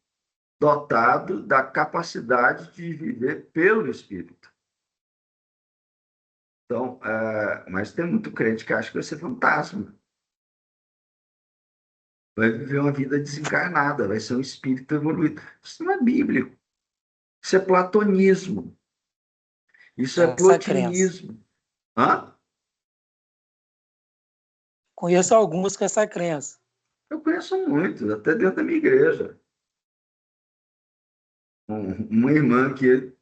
dotado da capacidade de viver pelo espírito. Então, mas tem muito crente que acha que vai ser fantasma. Vai viver uma vida desencarnada, vai ser um espírito evoluído. Isso não é bíblico. Isso é platonismo. Isso é Essa crença. plotinismo. Hã? Conheço alguns com essa crença. Eu conheço muitos, até dentro da minha igreja. Uma irmã que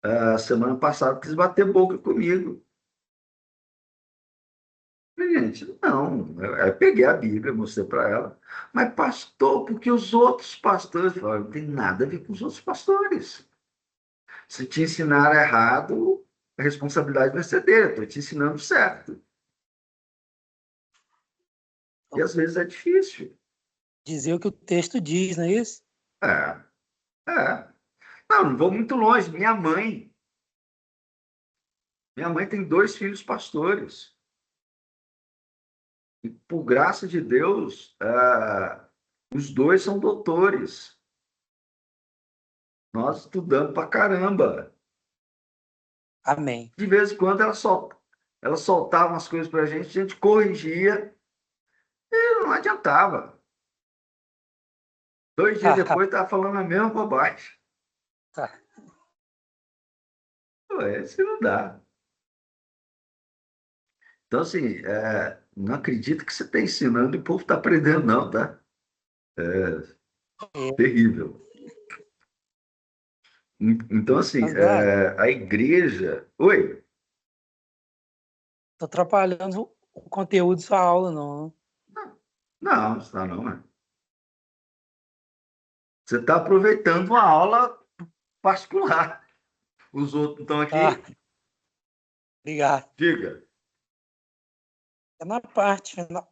a semana passada quis bater boca comigo. Falei, gente, não. Eu peguei a Bíblia, mostrei para ela. Mas, pastor, porque os outros pastores falaram, não tem nada a ver com os outros pastores. Se te ensinar errado, a responsabilidade vai ser dele. Estou te ensinando certo. E às vezes é difícil. Dizer o que o texto diz, não é isso? É, é. Não, não vou muito longe. Minha mãe tem 2 filhos pastores. E, por graça de Deus, os 2 são doutores. Nós estudamos pra caramba. Amém. De vez em quando ela soltava umas coisas para a gente corrigia e não adiantava. 2 dias depois estava falando a mesma bobagem. Tá. Ué, isso não dá. Então, assim, não acredito que você está ensinando e o povo está aprendendo, não, tá? É É, terrível. Então, assim, mas, Gladys, a igreja. Oi? tô atrapalhando o conteúdo da sua aula, não. Não, está não, né? Você está aproveitando uma aula particular. Os outros estão Tá, aqui. obrigado. Diga. É na parte final.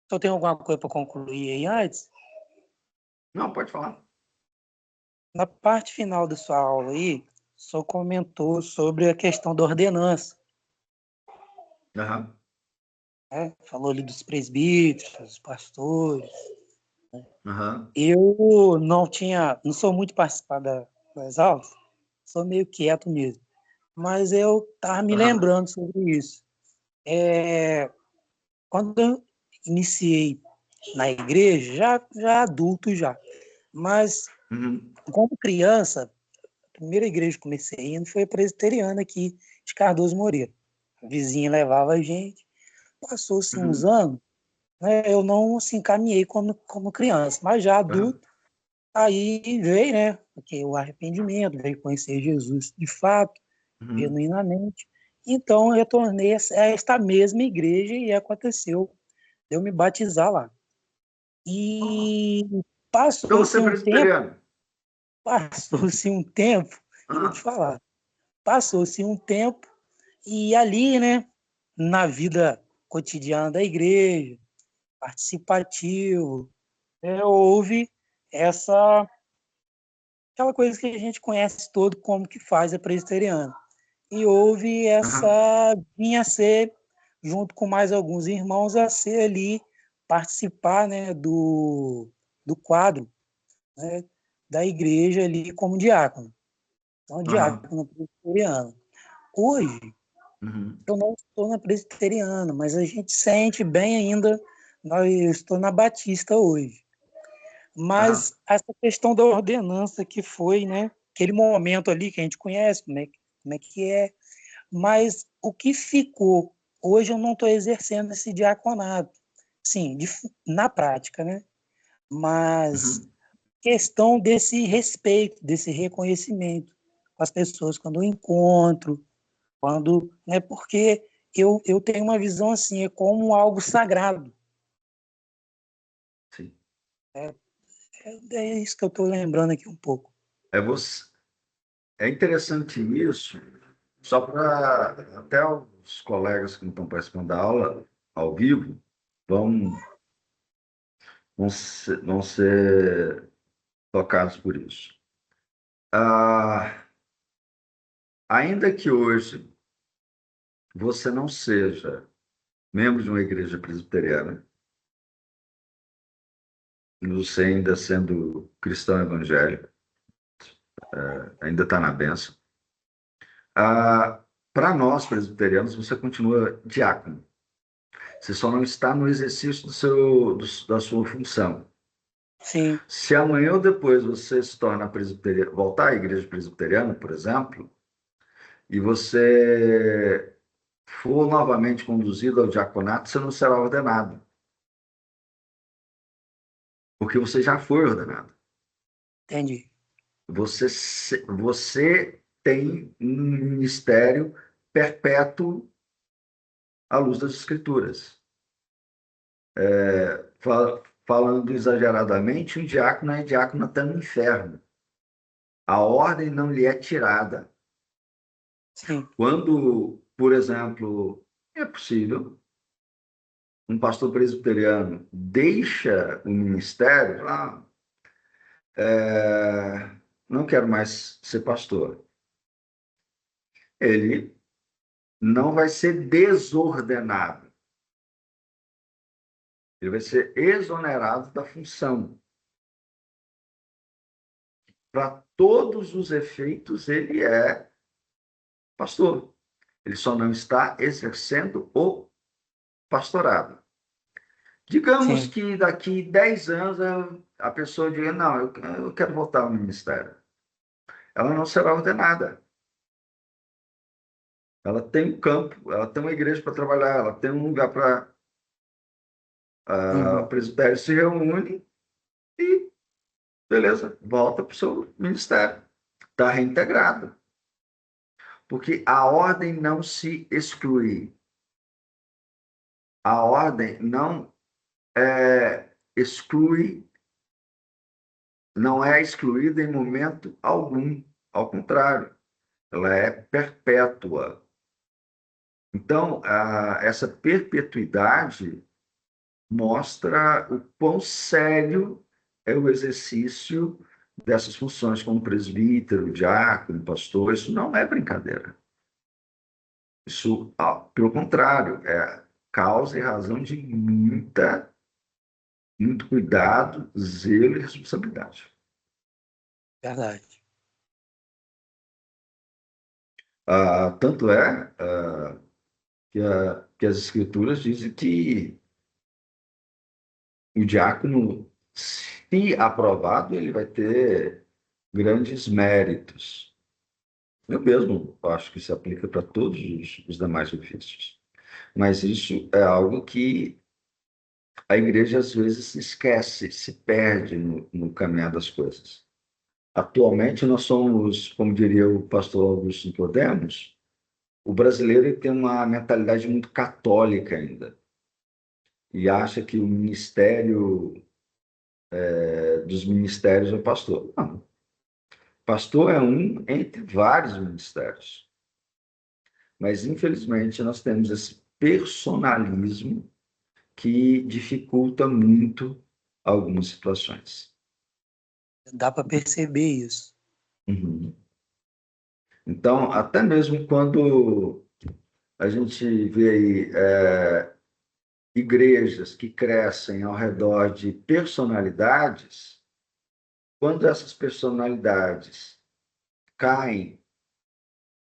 Só tem alguma coisa para concluir aí antes? Não, pode falar. Na parte final da sua aula aí, só comentou sobre a questão da ordenança, Aham, né? Falou ali dos presbíteros, dos pastores. aham, Eu não sou muito participar das aulas, sou meio quieto mesmo, mas eu estava me aham, lembrando sobre isso. Quando eu iniciei na igreja, já adulto já, mas uhum, como criança, a primeira igreja que comecei indo foi a presbiteriana aqui de Cardoso Moreira. A vizinha levava a gente, passou-se uns uhum, anos, né, eu não assim, caminhei como criança, mas já aham, adulto, aí veio, né, porque o arrependimento, veio conhecer Jesus de fato, uhum, genuinamente. Então, eu retornei a esta mesma igreja e aconteceu de eu me batizar lá. oh, E então você passou-se é um tempo, presbiteriano? passou-se um tempo, eu vou te Ah, falar, passou-se um tempo e ali, né, na vida cotidiana da igreja, participativo, houve essa aquela coisa que a gente conhece todo como que faz a presbiteriana. E houve aham, vinha a ser, junto com mais alguns irmãos, a ser ali, participar, né, do quadro, né, da igreja ali como diácono. Então, aham, diácono presbiteriano. Hoje, uhum, eu não estou na presbiteriana, mas a gente sente bem ainda, eu estou na Batista hoje. aham, Mas essa questão da ordenança que foi, né, aquele momento ali que a gente conhece, como é que é, mas o que ficou, hoje eu não estou exercendo esse diaconato, sim, na prática, né? Mas uhum, questão desse respeito, desse reconhecimento com as pessoas quando eu encontro, né? Porque eu tenho uma visão assim, é como algo sagrado. sim, É isso que eu estou lembrando aqui um pouco. Você, é interessante isso, só para até os colegas que não estão participando da aula ao vivo vão, vão ser tocados por isso. Ah, ainda que hoje você não seja membro de uma igreja presbiteriana, você ainda sendo cristão evangélico, ainda está na benção. Para nós presbiterianos, você continua diácono. Você só não está no exercício da sua função. Sim, Se amanhã ou depois você se torna presbiteriano, voltar à igreja presbiteriana, por exemplo, e você for novamente conduzido ao diaconato, você não será ordenado, porque você já foi ordenado. entendi. Você tem um ministério perpétuo à luz das Escrituras. Falando exageradamente, um diácono é diácono até no inferno. A ordem não lhe é tirada. Sim, Quando, por exemplo, é possível, um pastor presbiteriano deixa o ministério, não quero mais ser pastor. Ele não vai ser desordenado, ele vai ser exonerado da função. Para todos os efeitos, ele é pastor. Ele só não está exercendo o pastorado. Digamos sim, que daqui 10 anos a pessoa diga, não, eu quero voltar ao ministério. Ela não será ordenada. Ela tem um campo, ela tem uma igreja para trabalhar, ela tem um lugar para... O uhum, presbitério se reúne e, beleza, volta para o seu ministério. Está reintegrado. Porque a ordem não se exclui. A ordem não exclui, não é excluída em momento algum. Ao contrário, ela é perpétua. Então, essa perpetuidade mostra o quão sério é o exercício dessas funções como presbítero, diácono, pastor. Isso não é brincadeira. Isso, pelo contrário, é causa e razão de muito cuidado, zelo e responsabilidade. verdade. Tanto é que as escrituras dizem que o diácono, se aprovado, ele vai ter grandes méritos. Eu mesmo acho que se aplica para todos os demais ofícios. Mas isso é algo que a igreja às vezes se esquece, se perde no caminhar das coisas. Atualmente nós somos, como diria o pastor Augusto Nicodemos, o brasileiro ele tem uma mentalidade muito católica ainda e acha que o ministério dos ministérios é o pastor. Não, pastor é um entre vários ministérios. Mas, infelizmente, nós temos esse personalismo que dificulta muito algumas situações. Dá para perceber isso. Uhum. Então, até mesmo quando a gente vê aí igrejas que crescem ao redor de personalidades, quando essas personalidades caem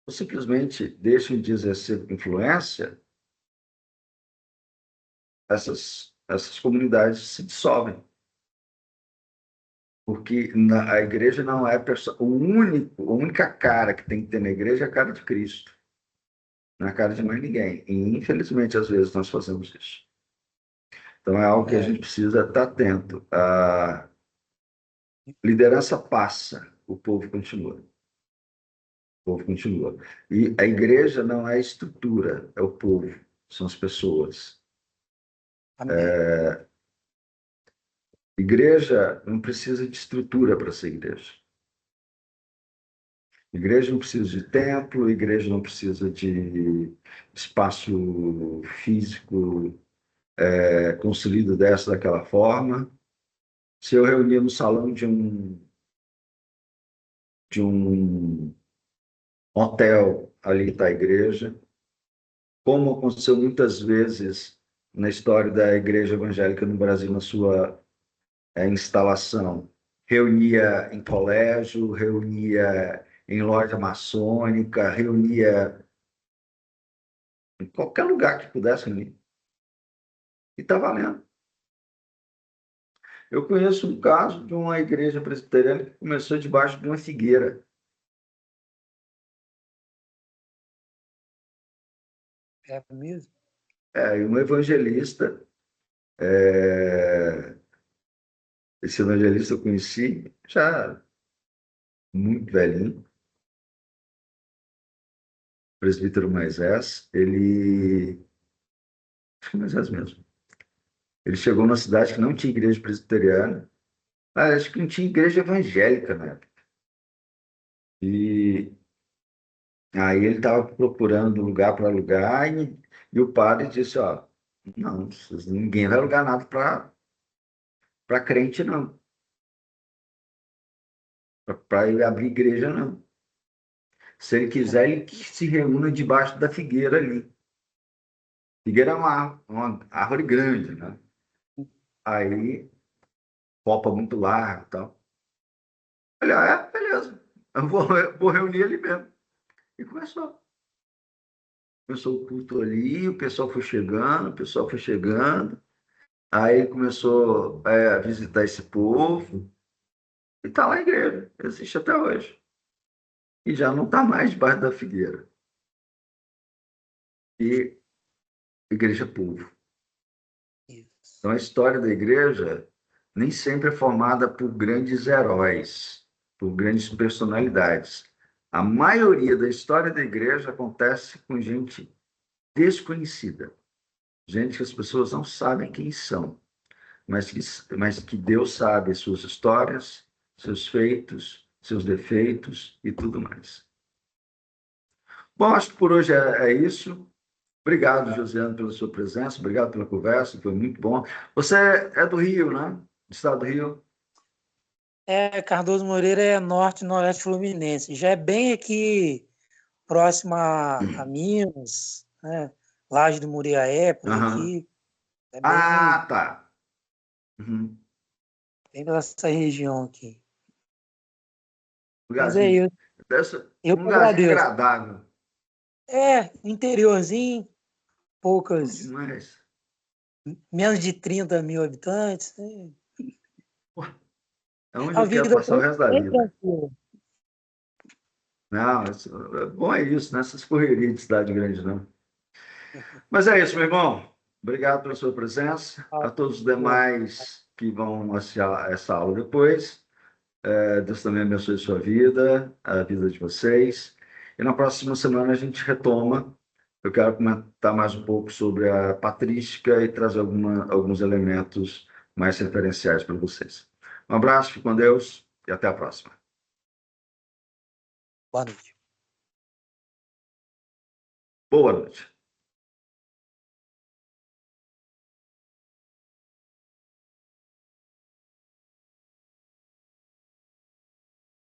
ou simplesmente deixam de exercer influência, essas comunidades se dissolvem. Porque a igreja não é a única cara que tem que ter na igreja é a cara de Cristo, não é a cara de mais ninguém. E infelizmente às vezes nós fazemos isso. Então é algo que a É, gente precisa estar atento. A liderança passa, o povo continua. O povo continua. E a igreja não é a estrutura, é o povo, são as pessoas. amém. Igreja não precisa de estrutura para ser igreja. Igreja não precisa de templo, igreja não precisa de espaço físico construído daquela forma. Se eu reunir no salão de um hotel, ali está a igreja, como aconteceu muitas vezes na história da igreja evangélica no Brasil, na sua instalação. Reunia em colégio, reunia em loja maçônica, reunia em qualquer lugar que pudesse reunir. E está valendo. Eu conheço um caso de uma igreja presbiteriana que começou debaixo de uma figueira. É mesmo? E um evangelista, é, esse evangelista eu conheci já muito velhinho, presbítero Moisés, acho que é Moisés mesmo, ele chegou numa cidade que não tinha igreja presbiteriana, acho que não tinha igreja evangélica na época. E aí ele estava procurando lugar para alugar e o padre disse, ó, não, ninguém vai alugar nada para crente, não. Para ele abrir igreja, não. Se ele quiser, ele que se reúna debaixo da figueira ali. Figueira é uma árvore grande, né? Aí, copa muito larga e tal. Olha, beleza. Eu vou reunir ele mesmo. E começou. Começou o culto ali, o pessoal foi chegando, o pessoal foi chegando. Aí começou a visitar esse povo. E está lá a igreja. Existe até hoje. E já não está mais debaixo da figueira. E igreja povo. Isso. Então, a história da igreja nem sempre é formada por grandes heróis, por grandes personalidades. A maioria da história da igreja acontece com gente desconhecida, gente que as pessoas não sabem quem são, mas que Deus sabe as suas histórias, seus feitos, seus defeitos e tudo mais. Bom, acho que por hoje é isso. Obrigado, Josiane, pela sua presença, obrigado pela conversa, foi muito bom. Você é do Rio, né? Do estado do Rio? Cardoso Moreira é norte, noroeste fluminense. Já é bem aqui próximo a Minas, né? Laje do Muriaé, por Aham. aqui. É bem, Ah, tá. Uhum. bem nessa região aqui. Um Mas é lugarzinho, isso. Eu um que lugarzinho agradeço. agradável. Interiorzinho, Bom poucas, demais. menos de 30 mil habitantes. Né? Pô, é onde A eu quero vida passar o resto da bem vida. tranquila. Não, bom é isso, nessas correrias de cidade grande, não. Mas é isso, meu irmão. Obrigado pela sua presença. A todos os demais que vão assistir essa aula depois. Deus também abençoe a sua vida, a vida de vocês. E na próxima semana a gente retoma. Eu quero comentar mais um pouco sobre a patrística e trazer alguns elementos mais referenciais para vocês. Um abraço, fique com Deus e até a próxima. Boa noite. Boa noite.